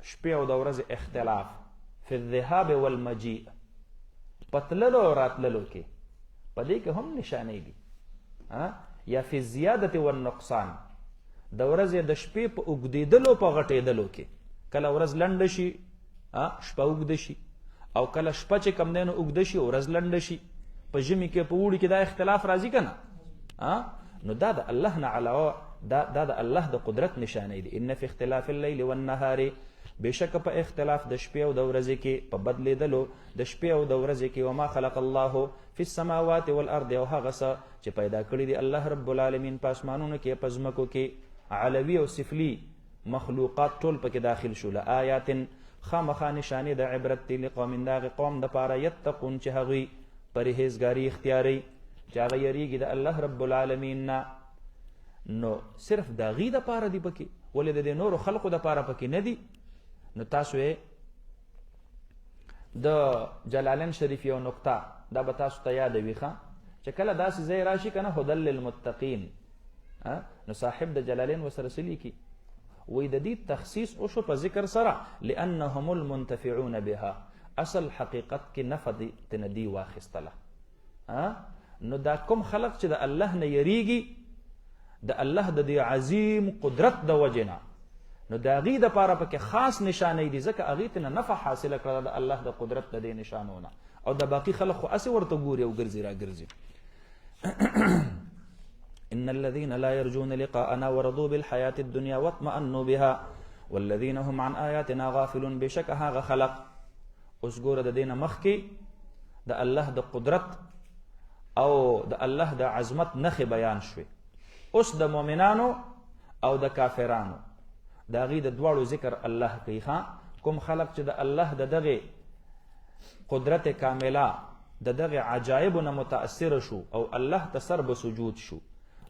شپې او د ورځې اختلاف فی الذهاب والمجیء په تللو او راتللو کې په دې کې هم نشانې دي. یا فی الزیادة والنقصان د ورځې د شپې په اوږدېدلو په غټېدلو کې. کله ورځ لنډه شي شپه اوږده شي، او کله شپه چې کم دی نو اوږده شي او ورځ لنډه شي. په ژمي کې په اوړي کې دا اختلاف راځي که نه؟ نو دا د الله نه علاوه دا د الله د قدرت نشانې دي. ان فی اختلاف اللیل والنهار، بشک په اختلاف د شپې او د ورځې کې په بدلیدلو د شپې او د ورځې کې. وما خلق الله فی السماوات والارض، او هغه څه چې پیدا کړي دي الله رب العالمین په اسمانونو کې په ځمکو کې علوي او سفلي مخلوقات ټول پکې داخل شو. لآیات خامخا نشانې د عبرت دی لقوم د هغې قوم دپاره یتقون چې هغوی پرهیزګاري اختیاروي، چې هغه یریږي د الله رب العالمین نه. نو صرف د هغې دپاره دي پکې، ولې د دې نورو خلقو دپاره پکې نه دي؟ نو تاسو یې د جلالین شریف یو نقطه دا به تاسو ته یادوي چې کله داسې ځای راشي که نه هدل للمتقین، نو صاحب د جلالین ورسره څه لیکي؟ وی د دې تخصیص وشو په ذکر سره لانهم المنتفعون بها. اصل حقیقت کې نفع تنه دی واخیستله. نو دا کوم خلق چې د الله نه یریږي د الله د دې عظیم قدرت د وجې نه، نو د هغې دپاره پکې خاص نشانې دي، ځکه هغې ته نه نفع حاصله کړله د الله د قدرت د دې نشانونه. او د باقي خلق خو هسې ورته ګوري او ګرځي را ګرځي. ان الذين لا يرجون لقاءنا ورضوا بالحياة الدنيا واطمأنوا بها والذين هم عن آياتنا غافلون. بشک هغه خلق اوس ګوره د دې نه مخکې د الله د قدرت او د الله د عظمت نښې بیان شوې. اوس د مؤمنانو او د کافرانو د هغې د دواړو ذکر الله کوي. کوم خلق چې د الله د دغې قدرت کامله د دغې عجایبو نه متأثره شو او الله ته سر به سجود شو،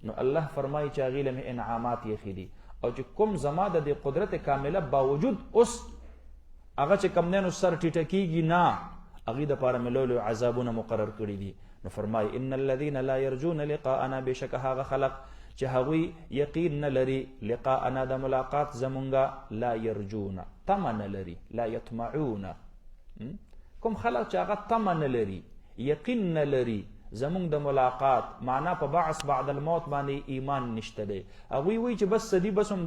نو الله فرمایي چې هغې له مې انعامات یې دي. او چې کوم زما د دې قدرت کامله باوجود اوس هغه چې کم دی نو سر ټیټه کېږي نه، هغې دپاره مې لوی عذابونه مقرر کړي دي. نو فرمایي ان الذین لا یرجون لقاءنا، بشک هغه خلق چې هغوی یقین نه لري لقاءنا د ملاقات زمونږه لا یرجون طمع نه لري لا یطمعون کوم خلک چې هغه طمع نه لري یقین نه لري زمونږ د ملاقات معنا په بعث بعد الموت باندې ایمان نشته دی هغوی وایي چې بس سدي بس هم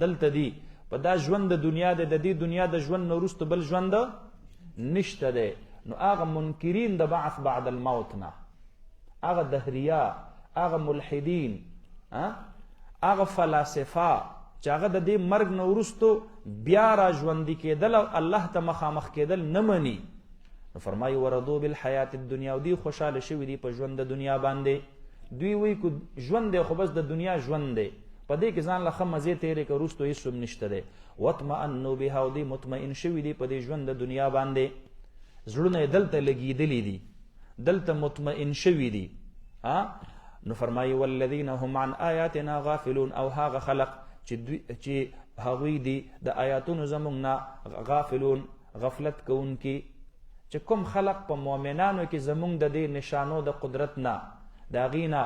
دلته دي په دا ژوند د دنیا دی د دې دنیا د ژوند نه وروسته بل ژوند نشته دی نو هغه منکرین د بعث بعد الموت نه هغه دهریا هغه ملحدین هغه فلاسفه چې هغه د دې مرګ نه وروسته بیا را ژوندي کېدل او الله ته مخامخ کېدل نه مني نو فرمایي ورضو بالحیات الدنیا او دوی خوشحاله شوي دي په ژوند د دنیا باندې دوی وایي که ژوند دی خو بس د دنیا ژوند دی په دې کې ځان له ښه مزې تېرې که وروستو هېڅ هم نشته دی واطمئنو بها او دوی مطمئن شوي دي په دې ژوند د دنیا باندې زړونه یې دلته لګېدلي دي دلته مطمئن شوي دي نو فرمایي والذین هم عن آیاتنا غافلون او هغه خلق چې هغوی دي د آیاتونو زموږ نه غافلون غفلت کوونکي چې کوم خلق په مؤمنانو کې زموږ د دې نشانو د قدرت نه د هغې نه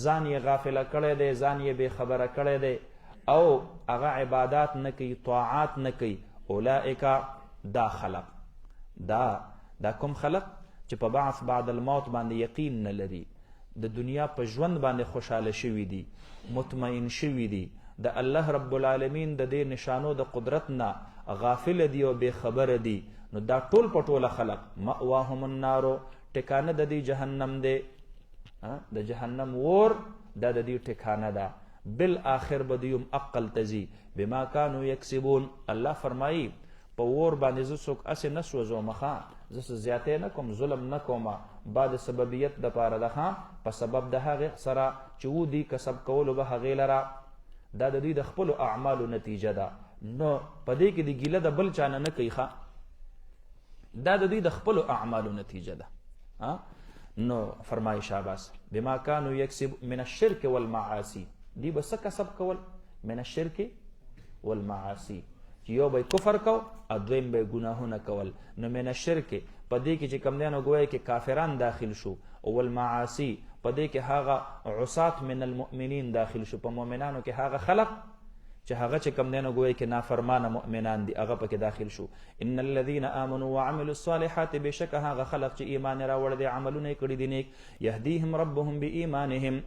ځان یې غافله کړی دی ځان یې بې خبره کړی دی او هغه عبادات نه کوي طاعات نه کوي اولئک دا خلق دا کوم خلق چې په بعث بعد الموت باندې یقین نه لري د دنیا په ژوند باندې خوشحاله شوي دي مطمئن شوي دي د الله رب العالمین د دې نشانو د قدرت نه غافل دي او بې خبره دي نو دا ټول په ټوله خلق مأواهم النارو ټکانه د دې جهنم دی د جهنم اور دا د دې ټکانه ده بالآخر به دوی هم عقل ته ځي بما کانو یکسبون الله فرمایي په اور باندې زه څوک هسې نه سوځوم ښه زه څه زیاتی نه کوم ظلم نه کوم با د سببیت دپاره ده ښه په سبب د هغې سره چې ودي کسب کولو به هغې لره دا د دوی د خپلو اعمالو نتیجه ده نو په دې کې د ګیله د بل چا نه کوي ښه دا د دوی د خپلو اعمالو نتیجه ده نو فرمایي شاباس بما کانو یکسب من الشرک والمعاصی دی به څه کسب کول من الشرک والمعاصی چې یو به کفر کو او دویم به ګناهونه کول نو من الشرک په دې کې چې کوم دی نو ګویا کې کافران داخل شو او والمعاصی په دې کې هغه عصات من المؤمنین داخل شو په مؤمنانو کې هغه خلق چې هغه چې کوم دی نو ګویا کې نافرمانه مؤمنان دي هغه پکې داخل شو ان الذين امنوا وعملوا الصالحات بشک هغه خلق چې ایمان راوړ دي عملونه کړي دي نیک يهديهم ربهم بإيمانهم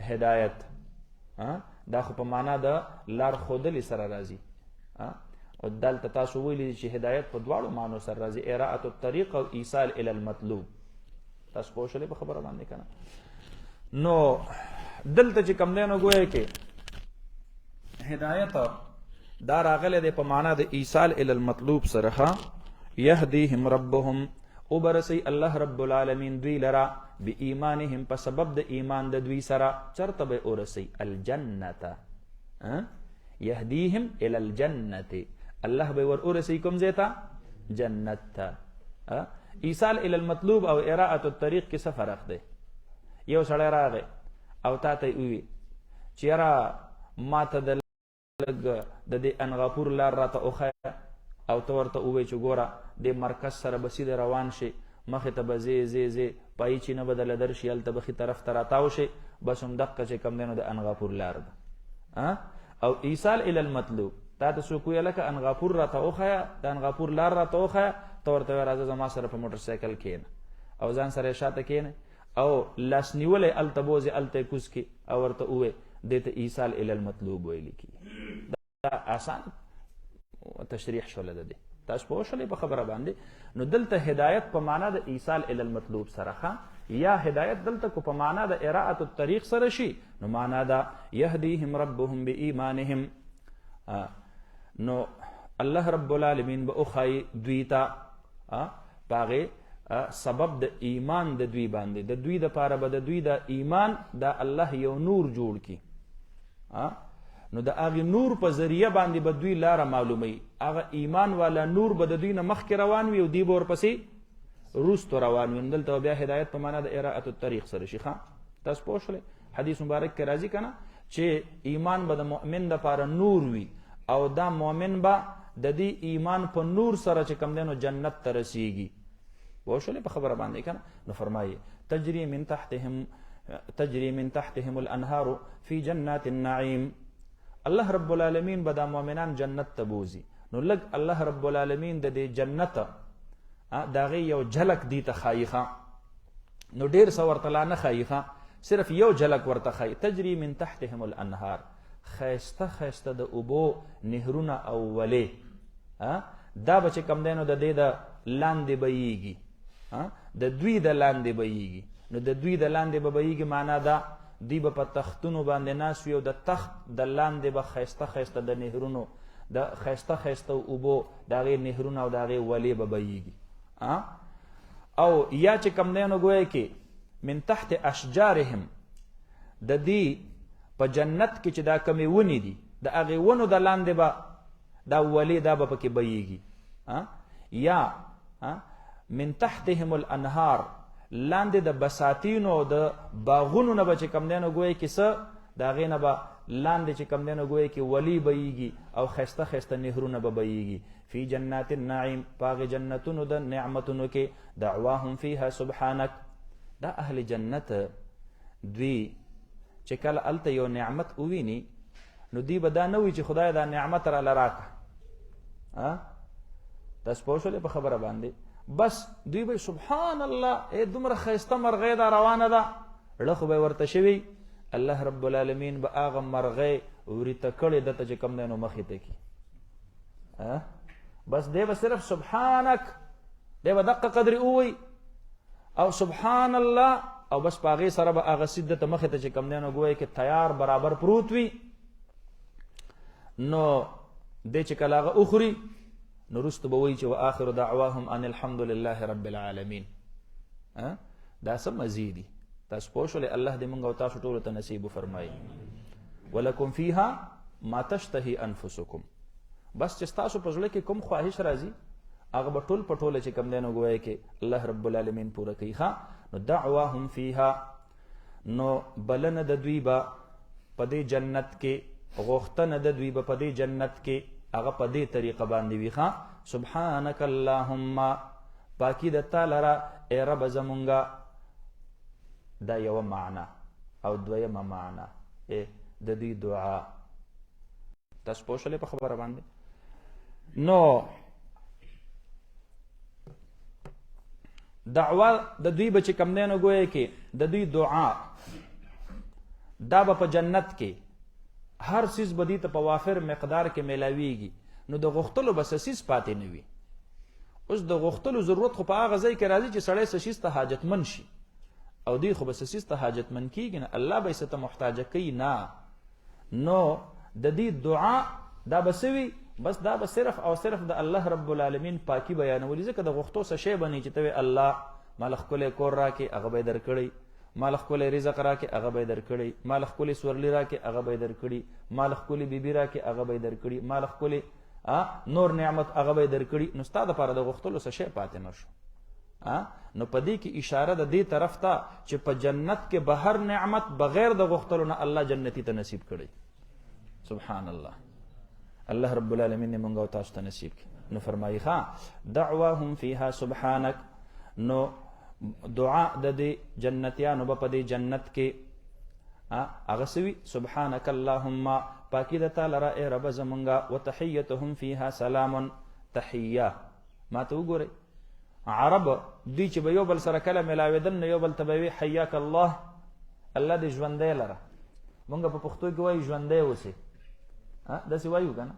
هدایت دا خو په معنا د لار ښودلې سره راځي او دلته تاسو ویلي چې هدایت په دواړو معنو سره راځي اراءة الطریق او ایصال الى المطلوب تاسو پوه شولې په خبره باندې که نه نو دلته چې کوم دی نو ګویا کې هدایت دا راغلی دی په معنا د ایصال الى المطلوب سره یهدیهم ربهم او برسی الله رب العالمین دوی لرا بإیمانهم په سبب د ایمان د دوی سره چرته به ورسی الجنت یهدیهم الى الجنت الله به ور ورسی کوم ځای ته جنت ته ایصال الى المطلوب او اراءة الطریق کې څه فرق دی یو سړی راغی او تا ته ووي چې یاره ما ته د د دې انغاپور لار راته وښیه او ته ورته ووایې چې ګوره د مرکز سره به سیده روان شي مخې ته به ځې پایي چې نه به دله درشي هلته به ښي طرف ته راتاو شي بس همدقه چې کوم دی نو د انغاپور لار ده او ایصال الی المطلوب تا ته څوک ویله که انغاپور راته وښیه د انغاپور لار راته وښیه ته ورته وایې راځه زما سره په موټر سایکل کښېنه او ځان سره یې شاته کښېنه او لاس نیولی هلته بوځې هلته یې کوز کړي او ورته ووایې دې ته ایصال الی المطلوب ویلی کېږي دا آسان تشریح شوله ده دی تاسو پوه شولې په خبره باندې نو دلته هدایت په معنا د ایصال الی المطلوب سره یا هدایت دلته کو په معنا د اراءة الطریق سره شي نو معنا دا یهدیهم ربهم بإیمانهم نو الله رب العالمین به وښایي دوی ته په هغې سبب د ایمان د دوی باندې د دوی دپاره به د دوی د ایمان دا الله یو نور جوړ کړي نو د هغې نور په ذریعه باندې به دوی لاره معلوموي هغه ایمان والا نور به د دوی نه مخکې روان وي او دوی به ورپسې وروستو روان وي نو دلته بیا هدایت په معنا د اراءة الطریق سره شي تاسو پوه شولې حدیث مبارک کې راځي که نه چې ایمان به د مؤمن دپاره نور وي او دا مؤمن به د دې ایمان په نور سره چې کوم دی نو جنت ته رسیږي پوه شولې په خبره باندې که نه نو فرمایي تجري من تحتهم تجري من تحتهم الانهار في جنات النعيم. الله رب العالمین به دا مؤمنان جنت ته بوزي. نو لګ الله رب العالمین د دې جنت داغه یو جھلک دی ته خایخه، نو ډیر څه ورته لا نه خایخه، صرف یو جھلک ورته خای. تجري من تحتهم الانهار، خیسته خیسته د اوبو نهرونه او ولی دا به چې کم دی نو د دې د لاندې بهیږي، د دوی د لاندې بهیږي. نو د دوی د لاندې به بهیږي معنا دا دی به په تختونو باندې ناست وي او د تخت د لاندې به خیسته خیسته د نهرونو د خیسته خیسته اوبو د هغې نهرونه او د هغې ولې به بهیږي. او یا چې کم دی نو ګویا کې من تحت اشجارهم، د دې په جنت کې چې دا کمې ونې دي د هغې ونو د لاندې به دا ولې دا به پکې بهیږي. یا من تحتهم الانهار، لاندې د بساتینو د باغونو نه به چې کم دی نو ګویا کې څه د هغې نه به لاندې چې کم دی نو ګویا کې ولي بهیږي او ښایسته ښایسته نهرونه به بهیږي. فی جنات النعیم، په هغې جنتونو د نعمتونو کې دعواهم فیها سبحانک. دا اهل جنت دوی چې کله هلته یو نعمت وویني نو دوی به دا نه وي چې خدای دا نعمت راله راکړه. تاسو پوه شولې په خبره باندې؟ بس دوی به سبحان الله ای دومره ښایسته مرغۍ دا روانه ده، زړه خو به ورته شوي، الله رب العالمین به هغه مرغۍ وریته کړې ده ته چې کوم دی نو مخې ته کي. بس دی به صرف سبحانک، دی به دقه قدرې ووایي او سبحان الله، او بس په هغې سره به هغه سید ده ته مخې ته چې کوم دی نو ګویا کې تیار برابر پروت وي. نو دی چې کله هغه وخوري نو وروسته به وایي چې وآخر دعواهم ان الحمد لله رب العالمین. دا څه مزې دي؟ تاسو پوه شولې؟ الله دې موږ او تاسو ټولو ته نصیب وفرمایي. ولکم فیها ما تشتهي انفسکم، بس چې ستاسو په زړه کې کوم خواهش راځي هغه به ټول په ټوله چې کوم دی نو ګویا کې الله رب العالمین پوره کوي. نو دعواهم فیها، نو بلنه د دوی به په دې جنت کې، غوښتنه د دوی به په دې جنت کې هغه په دې طریقه باندې وي. سبحانک اللهم، پاکی د تا لره ای رب زمونږه. دا یوه معنا. او دویمه معنا د دوی دعا. تاسو پوه شولې په خبره باندې؟ نو دعوا د دوی به چې کم دی نو ګویا کې د دوی دعا دا به په جنت کې هر څیز به دوی ته په وافر مقدار کې میلاویږي. نو د غوښتلو به څه څیز پاتې نه وي. اوس د غوښتلو ضرورت خو په هغه ځای کې راځي چې سړی څه شیز ته حاجتمند شي، او دوی خو به څه شیز ته حاجتمند کېږي نه، الله به یې څه ته محتاجه کوي نه. نو د دې دعا دا به څه وي؟ بس دا به صرف او صرف د الله رب العالمین پاکي بیانولي. ځکه د غوښتو څه شی به نه چې ته وایې الله مال ښکلی کور راکړې هغه به یې درکړی، مال ښکلی رزق راکړې هغه به یې درکړی، مال ښکلی سورلي راکړې هغه به یې درکړي، مال ښکلی بیبي راکړې هغه به یې درکړي، مال ښکلی نور نعمت هغه به یې درکړي. نو ستا دپاره د غوښتلو څه شی پاتې نه شو. نو په دې کې اشاره د دې طرف ته چې په جنت کې به هر نعمت بغیر د غوښتلو نه الله جنتی ته نصیب کړي. سبحان الله، الله رب العالمین نے منگا و تاسو ته نصیب کی. نو فرمایي دعواهم فیها سبحانک، نو دعا د دې جنتیانو به په دې جنت کې هغه سوي سبحانک اللهم، پاکی د تا لره ای رب زمونږه. وتحیتهم فیها سلام، تحیه ما ته وګورئ عرب دوی چې به یو بل سره کله ملاوېدل نو یو بل ته به وي حیاک الله، الله دې ژوندی لره. مونږ په پښتو کې وایو ژوندی اوسې، داسې وایو که نه؟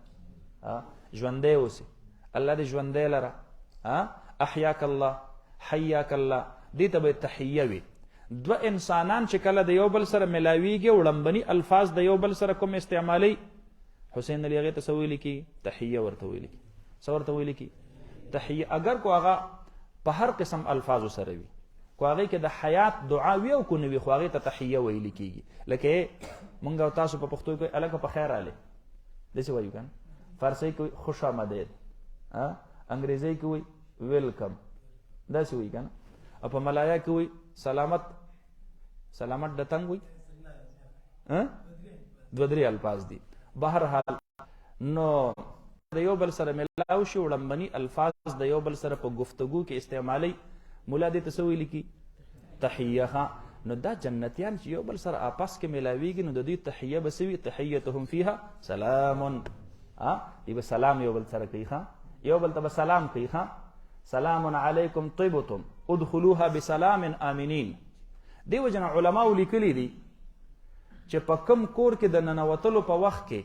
ژوندی اوسې، الله دې ژوندی لره. احیاک الله، حیاک الله، دې ته به تحیه وي. دوه انسانان چې کله د یو بل سره ملاویږي وړمبني الفاظ د یو بل سره کوم استعمالي، حسین علی هغې ته څه ویلي کېږي؟ تحیه ورته ویلي کېږي. څه ورته ویلي کېږي؟ تحیه. اگر کو هغه په هر قسم الفاظو سره وي، کو هغې کې د حیات دعا وي او کو نه وي، خو هغې ته تحیه ویلي کېږي. لکه مونږ او تاسو په پښتو کې هلکه په خیر راغلې داسې وایو که نه؟ فارسۍ کې وایي خوش آمدید، انګریزۍ کې وایي ویلکم، داسې وایي که نه؟ او په ملایا کې وایي سلامت، سلامت ډتنګ وایي. دوه درې الفاظ دي. بهرحال نو د یو بل سره ملاو شي وړمبني الفاظ د یو بل سره په گفتگو کې استعمالي، مولا دې ته څه ویلي کي؟ تحیه. نو دا جنتیان چې یو بل سره آپس کې ملاویږي نو د دوی تحیه به سوي تحیتهم فیها سلام. دی به سلام یو بل سره کوي، یو بل ته به سلام کوي، سلام علیکم طیبتم ادخلوها بسلام آمنین. دیو جن علماء لیکلی دي چې په کم کور کې د ننوتلو په وخت کې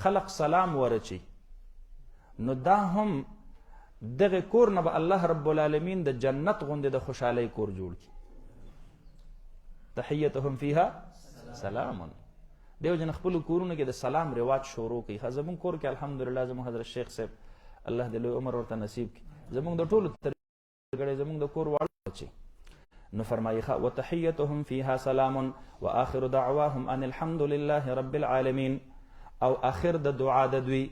خلق سلام ورچي نو دا هم دغه کور نه به الله رب العالمین د جنت غوندې د خوشحالۍ کور جوړ کړي. تحیتهم فیها سلام. دیو جن خپل کورونه کې د سلام رواج شروع کوي. زمونږ کور کې الحمدلله زمونږ حضرت شیخ صاحب الله دې لوی عمر ورته نصیب کړي، زمونږ د ټولو ترګړې زمونږ د کور واړه بچي. نو فرمایي وتحیتهم فیها سلام واخر دعواهم ان الحمد لله رب العالمین. او اخر د دعا د دوی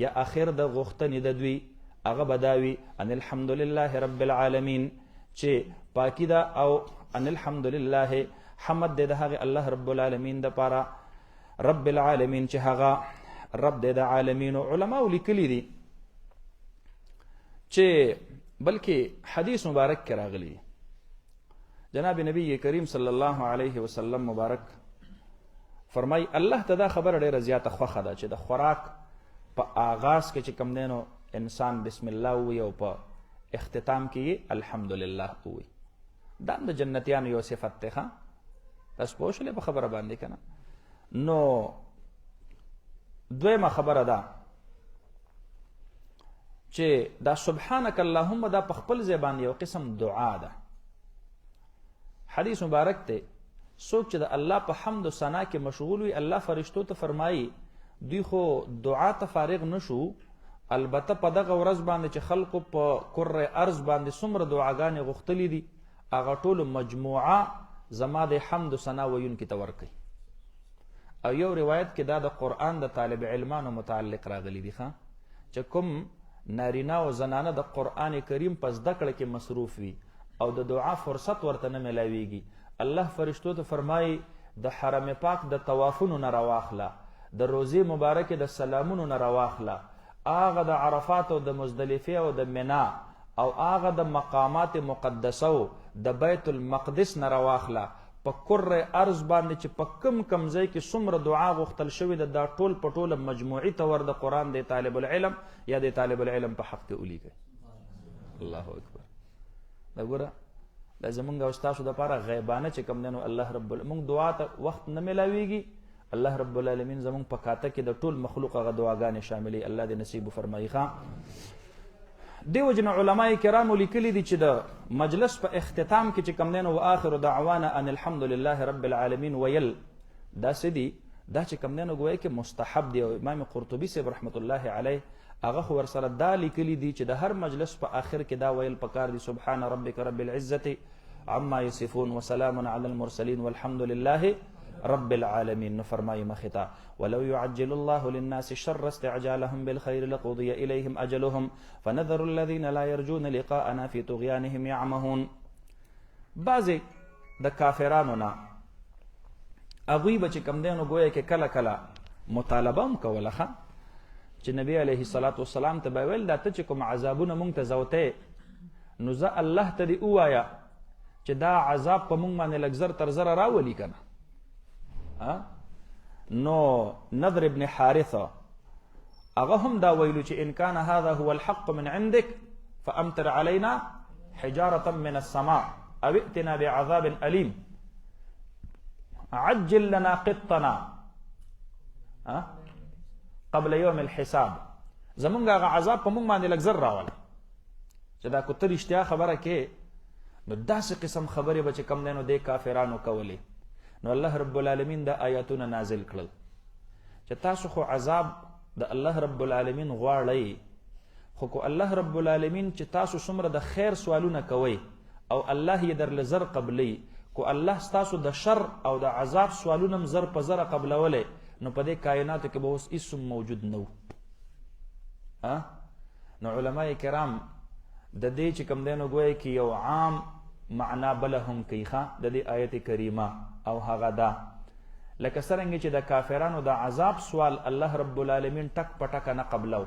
یا اخر د غوښتنې د دوی هغه بداوي ان الحمد لله رب العالمین، چې پاکی دا او ان الحمد لله حمد دې د هغه الله رب العالمین د پاره رب العالمین چې هغه رب دې د عالمین. علماء لیکلي دي چې بلکې حدیث مبارک کې راغلی جناب نبی کریم صلی الله علیه وسلم مبارک فرمای الله ته دا خبر ډیره زیاته خوښه ده چې د خوراک په آغاز کې چې کوم دینو انسان بسم الله وي او په اختتام کې الحمدلله وي. دا د جنتیانو یو صفت ده. تاسو پوه شئ په خبره باندې کنه. نو دویمه خبره ده چې دا سبحانك اللهم دا په خپل زبان یو قسم دعا ده. حدیث مبارک ته څوک چې د الله په حمد و ثنا کې مشغول وي الله فرشتو ته فرمایي دوی خو دعا ته فارغ نشو، البته په دغه ورځ باندې چې خلقو په کره ارض باندې څومره دعاګانې غوښتلې دي هغه ټولو مجموعه زما د حمد و ثنا ویونکي ته ورکوي. او یو روایت کې دا د قرآن د طالب علمانو متعلق راغلی دي چې کوم نارینه او زنانه د قرآن کریم په زده کړه کې مصروف وي او د دعا فرصت ورته نه ملاویږي، الله فرشتو ته فرمایي د حرم پاک د طوافونو نه راواخله، د روزې مبارکې د سلامونو نه راواخله، هغه د عرفات او د مزدلفه او د منا او هغه د مقامات مقدسه د بیت المقدس نه راواخله. په کره ارض باندې چې په کم کم ځای کې څومره دعا غوښتل شوې ده دا ټول په ټوله مجموعي طور د قرآن د طالب العلم یا د طالب العلم په حق کې ولیکئ. الله اکبر. دا ګوره دا زمونږ او ستاسو دپاره غیبانه چې کوم دی نو الله رب العالمین دعا ته وخت نه میلاویږي، الله رب العالمین زمونږ په کاته کې د ټول مخلوق هغه دعاګانې شاملې الله دې نصیب وفرمایي. دیو جن علماء کرامو لیکلي دي چې د مجلس په اختتام کې چې کوم دی نو واخر دعوانا ان الحمد لله رب العالمین ویل دا څه دي؟ دا چې کوم دی نو ګویا کې مستحب دی. او امام قرطبي صاحب رحمت الله علیه هغه خو ورسره دا لیکلي دي چې د هر مجلس په آخر کې دا ویل پکار دي سبحان ربک رب العزة عما یصفون وسلام علی المرسلین والحمد لله رب العالمین. نو فرمایي مختا ولو يعجل الله للناس الشر استعجالهم بالخير لقضي إليهم أجلهم فنذر الذين لا يرجون لقاءنا في طغيانهم يعمهون. بعضې د کافرانو نه هغوی به چې کوم دی نو ګویا کې کله کله مطالبه هم کوله چې نبی علیه الصلاة والسلام ته به ویل دا ته چې کوم عذابونه مونږ ته زوتی نو زه الله ته دې ووایه چې دا عذاب په مونږ باندې لږ زر تر زره راولي که نه. نو نضر ابن حارثه هغه هم دا ویلو چې ان کان هذا هو الحق من عندك فامطر علينا حجاره من السماء او ائتنا بعذاب اليم عجل لنا قطنا قبل يوم الحساب. زمونږ هغه عذاب په مونږ باندې لږ زر راوله چې دا که ته رښتیا خبره کې نو داسې قسم خبرې به چې کوم دی نو دې کافرانو کولې. نو الله رب العالمین دا آیاتونه نازل کړل چې تاسو خو عذاب د الله رب العالمین غواړئ، خو کو الله رب العالمین چې تاسو څومره د خیر سوالونه کوئ او الله یې درله زر قبلی، کو الله ستاسو د شر او د عذاب سوالونه هم زر په زره قبلولی نو په دې کائناتو کې به اوس هیڅ موجود نه و. نو علماء کرام د دې چې کوم دی نو ګویا کې یو عام معنا بله هم کوي د دې آیت کریمه او هغه دا لکه څرنګه چې د کافرانو د عذاب سوال الله رب العالمین ټک په ټکه نه قبلو،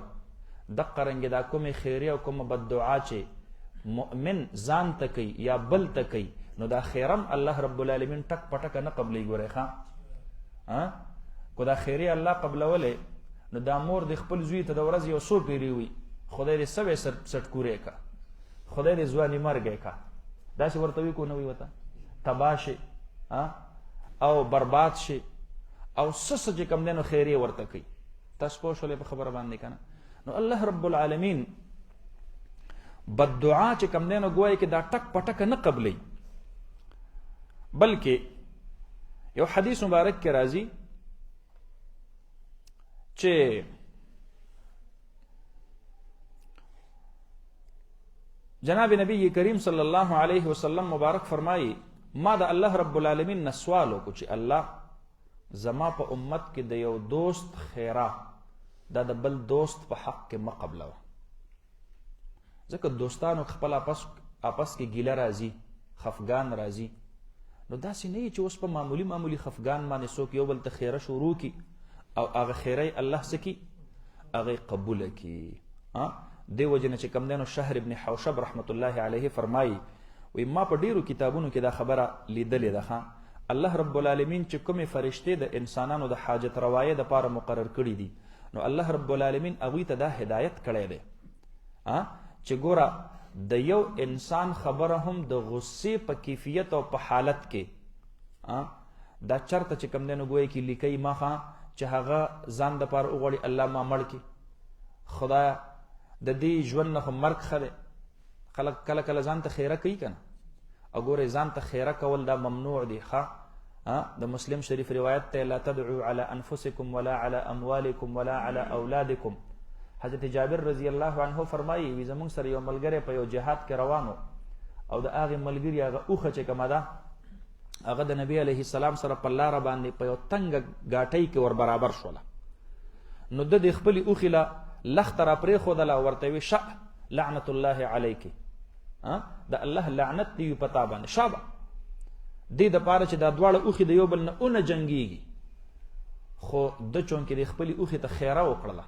دقه رنګې دا کومې خیري او کومه بددعا چې مؤمن ځان ته کوي یا بل ته کوي نو دا خیرم الله رب العالمین ټک پټک نه قبلې ګورې ښه کو دا خیری الله قبلولې نو دا مور د خپل زوی ته د ورځې یو څو پیری وي خدای دې سوې سټکورې کا خدای دې ځواني مرګې کا داسې ورته وي کو نه وي وته تباه شي او برباد شي او سس چې کم دی نو خیریه ورته کوي تاسو پوه شولې په خبره باندې که نه نو الله رب العالمین بددعا چې کم دی نو ګوایي کې دا ټک پټک نه قبلوي بلکې یو حدیث مبارک کې راځي چې جناب نبی کریم صلی الله علیه وسلم مبارک فرمایي ما د الله رب العالمین نه سوال وکړو چې الله زما په امت کې د یو دوست خیره دا د بل دوست په حق کې مه قبلوه ځکه دوستانو خپل اپس کې ګیله راځي خفګان راځي نو داسې نه چې اوس په معمولی خفګان باندې څوک یو بل ته خیره شروع کی او هغه خیره الله سکی هغه قبول کی دی وجنه چې کم دینو شهر ابن حوشب رحمت الله علیه فرمایي وی ما په ډیرو کتابونو کې دا خبره لیدلې ده الله رب العالمین چې کومې فرشتې د انسانانو د حاجت روایې دپاره مقرر کړي دي نو الله رب العالمین هغوی ته دا هدایت کړی دی چې ګوره د یو انسان خبره هم د غصې په کیفیت او په حالت کې دا چرته چې کم دی نو ګویه کې لیکئ مخه چې هغه ځان دپاره وغواړي الله ما مړ کړي خدایه د دې ژوند نه خو مرګ ښه دی خلک کله کله ځان ته خیره کوي که نه او ګورئ ځان ته خیره کول دا ممنوع دی د مسلم شریف روایت ته لا تدعو على انفسکم ولا على اموالکم ولا على اولادکم حضرت جابر رضی الله عنه فرمایي وی زمونږ سره یو ملګری په یو جهاد کې روانو او د هغې ملګري هغه اوښه چې کومه ده هغه د نبي علیه السلام سره په لاره باندې په یو تنګه ګاټۍ کې ور برابر شوله نو د دې خپلې اوښې له لخته را پرېښودله او ورته وی لعنت الله علیک د الله لعنت دی په تا باندې شابه دې دپاره چې دا دواړه اوښې د یو بل نه اونه جنګېږي خو د چونکې د خپلې اوښې ته خیره وکړله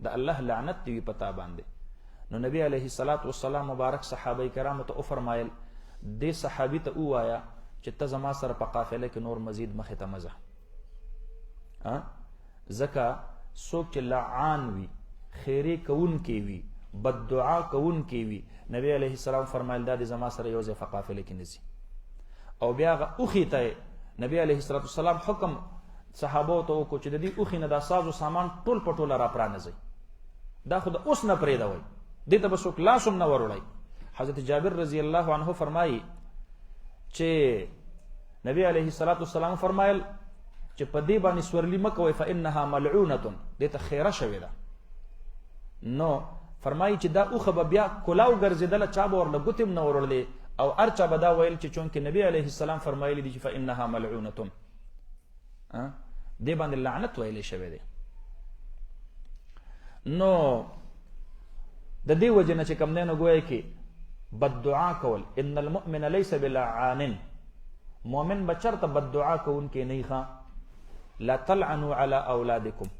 د الله لعنت دی په تا باندې نو نبی علیه الصلاة والسلام مبارک صحابه کرامو ته وفرمایل دې صحابي ته ووایه چې ته زما سره په قافله کې نور مزید مخې ته مه ځه ځکه څوک چې لعان وي خیرې کوونکی وي بددعا کوونکی وي نبی علیه السلام فرمایل دا د زما سره یو ځای په قافله کې نه ځي او بیا هغه اوښې ته نبی علیه السلام حکم صحابو ته وکړو چې د دې اوښې نه دا ساز و سامان ټول په ټوله را پرانځئ دا خو د اوس نه پرېږدوئ دې ته به څوک لاس هم نه وروړئ حضرت جابر رضی الله عنه فرمایي چې نبی علیه السلام فرمایل چې په دې باندې سورلي مه کوئ فانها ملعونه دې ته خیره شوې ده نو فرمایي چې دا اوښه به بیا کلاو ګرځېدله چا به ورله ګوتې هم نه وروړلې او هر چا به دا ویل چې چونکې نبي علیه السلام فرمایلی دي چې فانها ملعونه دې باندې لعنت ویلی شوی دی نو د دې وجې نه چې کوم دی نو ګویا کې بددعا کول ان المؤمن لیس بلعان مؤمن به چرته بددعا کوونکی نه ښه لا تلعنوا على اولادکم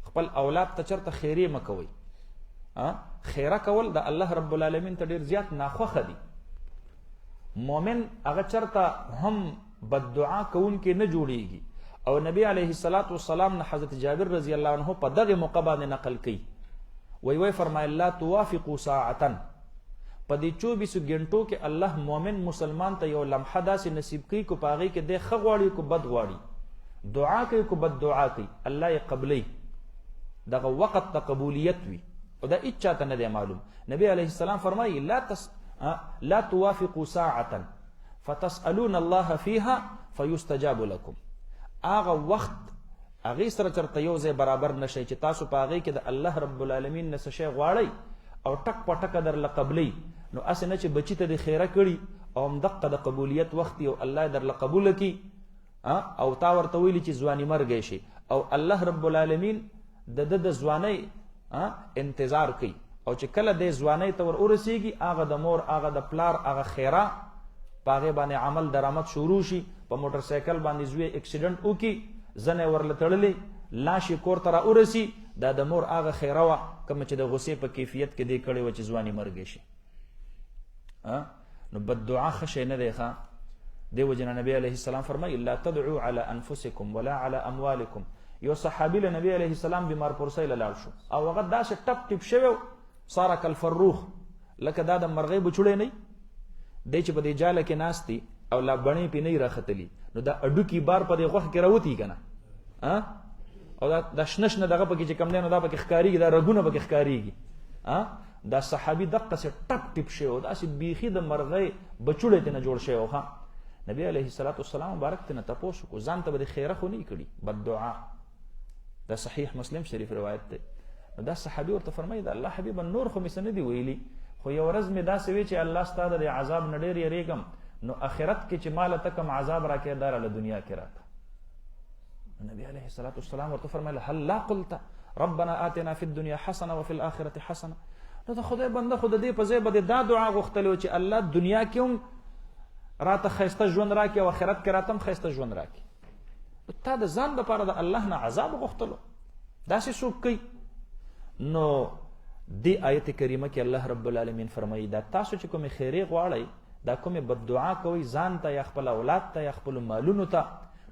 خپل اولاد ته چرته خیرې مه کوئ خیره کول د الله رب العالمین ته ډیر زیات ناخوښه دي مؤمن هغه چرته هم بددعا کوونکی نه جوړیږي او نبی علیه السلام نه حضرت جابر رضی الله عنه په دغه موقع باندې نقل کوي وی فرمایل لا توافقوا ساعتا په دې 24 غنټو کې الله مؤمن مسلمان ته یو لمحه داسې نصیب کوي کو پاغي کې د ښه غواړي کو بد غواړي دعا کوي کو بد دعا کوي الله یې قبلي دغه وخت ته قبولیت وي او دا هیڅ چاته نه دی معلوم نبی علیه السلام فرمایي لا توافقوا ساعة فتسألون الله فيها فيستجاب لكم هغه وخت هغې سره چرته یو ځای برابر نشئ چې تاسو په هغې کې د الله رب العالمین نه څه شی غواړئ او ټک په ټکه درله قبلئ نو هسې نه چې بچي ته دې خیره کړي او همدقه د قبولیت وخت او الله یې درله قبوله کړي او تا ورته ویلي چې ځواني مرګی شي او الله رب العالمین د ځوانۍ انتظار کوي او چې کله د ځوانۍ ته ور ورسیږي هغه د مور هغه د پلار هغه خیره په هغې باندې عمل درآمد شروع شي په موټر سایکل باندې زوی اکسیډنټ وکړي زنه یې ورله تړلې لاش یې کور ته را ورسي دا د مور هغه خیره وه کومه چې د غصې په کیفیت کې دې کړې وه چې ځواني مرګی شي نو بد دعا خشي نه دی ښا. دیو جن نبی علیہ السلام فرمایي لا تدعوا على انفسکم ولا على اموالکم. یو صحابي له نبی علیہ السلام بیمار پرسۍ لاړ شو او هغه داسې ټپ ټپ شوی صار کالفروخ، لکه دا د مرغۍ بچوړی نه دی چې په دې جاله کې ناستي او لا بڼې پې نه راختلي، نو دا اډوکي بار په دې غوښه کې راوتي که نه او دا شنه شنه دغه پکې چې کوم دی نو دا پکې ښکارېږي، دا رګونه پکې ښکارېږي. دا صحابي دقسې ټپ ټپ شوی و، داسې بیخي د مرغۍ بچوړی ترې نه جوړ شوی و. نبی علیه الصلاة والسلام مبارک ترې نه تپوس وکړو، ځان ته به د خیره خو نه کړي بد دعا. دا صحیح مسلم شریف روایت دی. نو دا صحابي ورته فرمایي د الله حبیبه نور خو مې څه نه دي ویلي، خو یو ورځ مې داسې وی چې الله ستا د عذاب نه ډېر یېرېږم، نو آخرت کې چې ماله ته کوم عذاب راکړې دا راله دنیا کې راکړه. نبی علیه الصلاة والسلام ورته فرمایل هل لا قلت ربنا آتنا فی الدنیا حسنه وفي الاخرة حسنه. نو د خدای بنده خو د دې په ځای به دا دعا غوښتلی و چې الله دنیا کې هم راته ښایسته ژوند راکړي او آخرت کې راته هم ښایسته ژوند راکړي. تا د ځان دپاره د الله نه عذاب غوښتلو، داسې څوک کوي؟ نو دې آیت کریمه کې الله رب العالمین فرمایي دا تاسو چې کومې خیرې غواړئ، دا کومې بد دعا کوئ ځان ته یا خپل اولاد ته یا خپلو مالونو ته،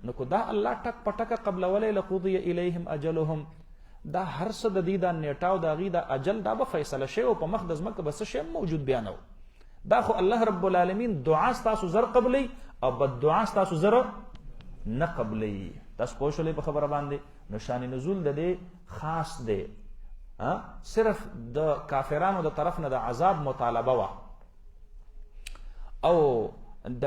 نو که دا الله ټک په ټکه قبلولی لقضی الیهم اجلهم، دا هر څه د دې دا نیټه او د هغې دا اجل دا به فیصله شوی او په مخ د ځمکه به څه شی موجود بیا نه و. دا خو الله رب العالمین دعا ستاسو زر قبلی او بد دعا ستاسو زر نه قبلی. تاسو پوه شولئ په خبره باندې؟ نو شان نزول د دې خاص دی، صرف د کافرانو د طرف نه د عذاب مطالبه وه او د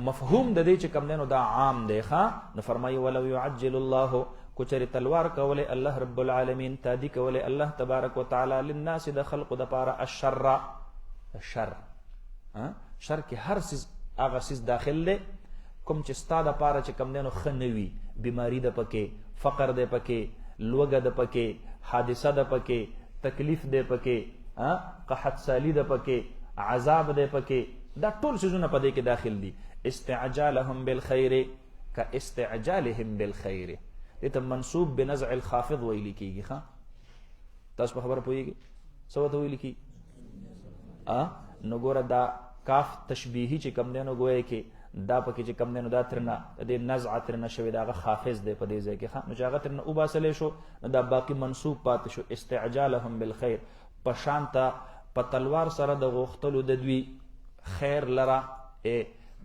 مفهوم د دې چې کوم دی نو دا عام دی ښه. نو فرمایي ولو یعجل الله، کو چېرې تلوار کولی الله رب العالمین، تادي کولی الله تبارک وتعالی للناس د خلقو دپاره الشر، شر شر کې هر څیز هغه څیز داخل دی کوم چې ستا دپاره چې کوم دی نو ښه نه وي، بیماري ده پکې، فقر دی پکې، لوږه ده پکې، حادثه ده پکې، تکلیف دی پکې، قحط سالی ده پکې، عذاب دی پکې، دا ټول څیزونه په دې کې داخل دي. استعجالهم بالخیر کاستعجالهم بالخیر، دې ته منصوب بنزع الخافض ویل کېږي. ښه تاسو په خبره پوهېږئ څه ورته ویل کېږي؟ نو ګوره دا کاف تشبیهي چې کوم دی نو ګویا کې دا پکې چې کوم دی نو دا ترنه د دې نزعه ترنه شوې ده، هغه خافظ دی په دې ځای کې. نو چې هغه ترنه وباسلی شو نو دا باقي منصوب پاتې شو. استعجالهم بالخیر، په شانته په تلوار سره د غوښتلو د دوی خیر لره.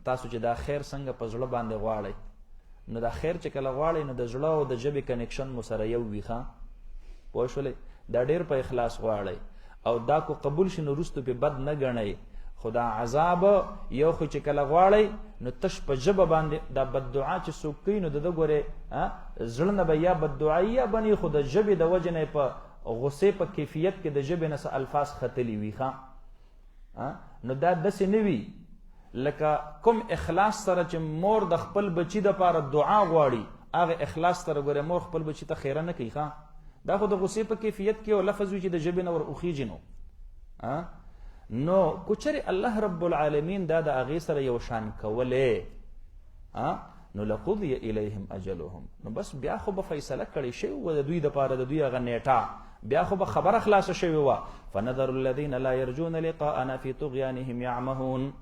تاسو چې دا خیر څنګه په زړه باندې غواړئ، نو دا خیر چې کله غواړئ نو د زړه او د ژبې کنیکشن مو سره یو وي. ښه پوه شولئ؟ دا ډېر په اخلاص غواړئ او دا کو قبول شي نو وروستو پې بد نه ګڼئ. خو دا عذاب یو خو چې کله غواړئ نو تش په ژبه باندې دا بد دعا چې څوک کوي نو د ده ګورې زړه نه به یا بد دعایي یا بني، خو د ژبې د وجې نه په غصې په کیفیت کې د ژبې نه څه الفاظ ختلي وي. ښه نو دا داسې نه وي لکه کوم اخلاص سره چې مور د خپل بچي دپاره دعا غواړي، هغه اخلاص سره ګورې مور خپل بچي ته خیره نه کوي. ښه دا خو د غصې په کیفیت کې یو لفظ وي چې د ژبې نه ور اوخیږي. نو کو چېرې الله رب العالمین دا د هغې سره یو شان کولی نو لقضی الیهم اجلهم، نو بس بیا خو به فیصله کړې شوې وه د دوی دپاره، د دوی هغه نیټه بیا خو به خبره خلاصه شوې وه. فنذر الذین لا یرجون لقاءنا فی طغیانهم یعمهون.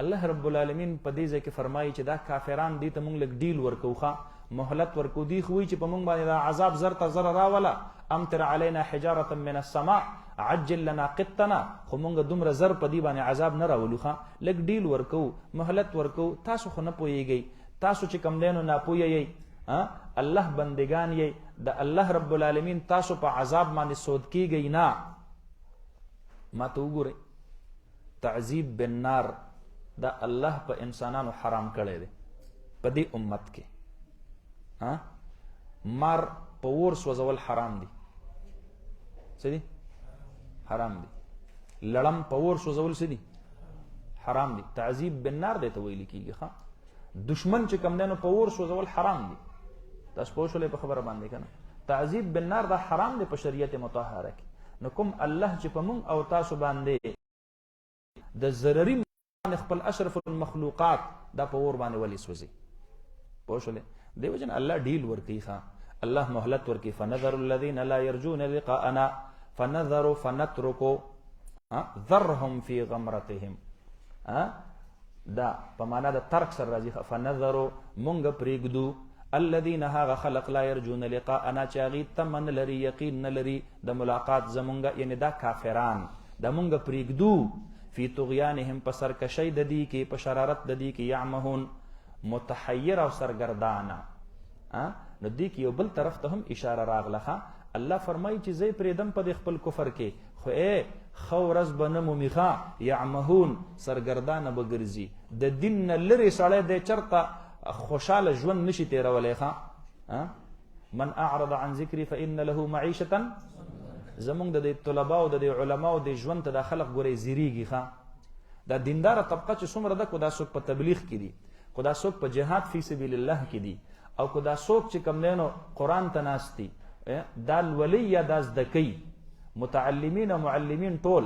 الله رب العالمین په دې ځای کې فرمایي چې دا کافران دې ته مونږ لږ ډیل ورکو، ښه مهلت ورکو. دوی خو وایي چې په مونږ باندې دا عذاب زر ته زره راوله، امطر علینا حجارة من السماء عجل لنا قطنا، خو مونږ دومره زر په دې باندې عذاب نه راولو. ښه لږ ډیل ورکو، مهلت ورکو. تاسو خو نه پوهیږئ، تاسو چې کوم دی نو ناپوهه یئ، الله بندگان یئ، د الله رب العالمین تاسو په عذاب باندې سود کیږئ نه. ما ته وګورئ، تعذیب بالنار دا الله په انسانانو حرام کړی دی په دې امت کې. مار په اور سوځول حرام دي، څه دي؟ حرام دي. لړم په اور سوځول څه دي؟ حرام دي. تعذیب بالنار دی ته ویل کېږي. ښه دشمن چې کوم دی نو په اور سوځول حرام دي. تاسو پوه شولئ په خبره باندې که نه؟ تعذیب بالنار دا حرام دی په شریعت مطهره کې. نو کوم الله چې په مونږ او تاسو باندې د ضرري خپل اشرف المخلوقات دا په اور باندې ولې سوځي؟ پوه شولئ؟ دې وجه نه الله ډیل ورکوي. ښه الله مهلت ورکوي. فنذر الذین لا یرجون لقاءنا فنذر فنترک ذرهم فی غمرتهم. دا په معنا د ترک سره راځي. فنظروا مونږ پرېږدو الذين هاغه خلق لا يرجون لقاءنا چې هغې تمه نه لري یقین نه لري د ملاقات زمونږ، یعنی دا کافران دا مونږ پرېږدو فی طغیانهم په سرکشۍ د دې کې، په شرارت د دې کې، یعمهون متحیر او سرګردانه. نو دې کې یو بل طرف ته هم اشاره راغله. الله فرمایي چې زه یې پرېږدم په دې خپل کفر کې، خو ښه ورځ به نه مومي، یعمهون سرګردانه به ګرځي. د دین نه لرې سړی دی چېرته خوشحاله ژوند نشي تېرولی. من اعرض عن ذکري فإن له معیشة. زمونږ د دې طلباو د دې علماو د ژوند ته دا خلق ګورئ زیریږي. دا دینداره طبقه چې څومره ده، کو دا څوک په تبلیغ کې دي، کو دا څوک په جهاد فی سبیل الله کې دي، او کو دا څوک چې کوم دی نو قرآن ته ناست دي، دا لولي یا دا زده کوي، متعلمین او معلمین ټول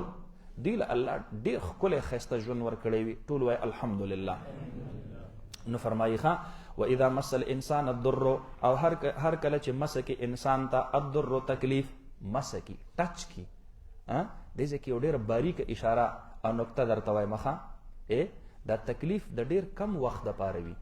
دی له الله ډېر ښکلی ښایسته ژوند ورکړی وي. ټول وایي الحمدلله. نو فرمایي واذا مس الانسان الضر، او هر کله چې مسه کې انسان ته الضر تکلیف، مسه کی ټچ کی، دې ځای کې یو ډېره باریکه اشاره او نقطه درته وایم. دا تکلیف د ډېر کم وخت دپاره وي.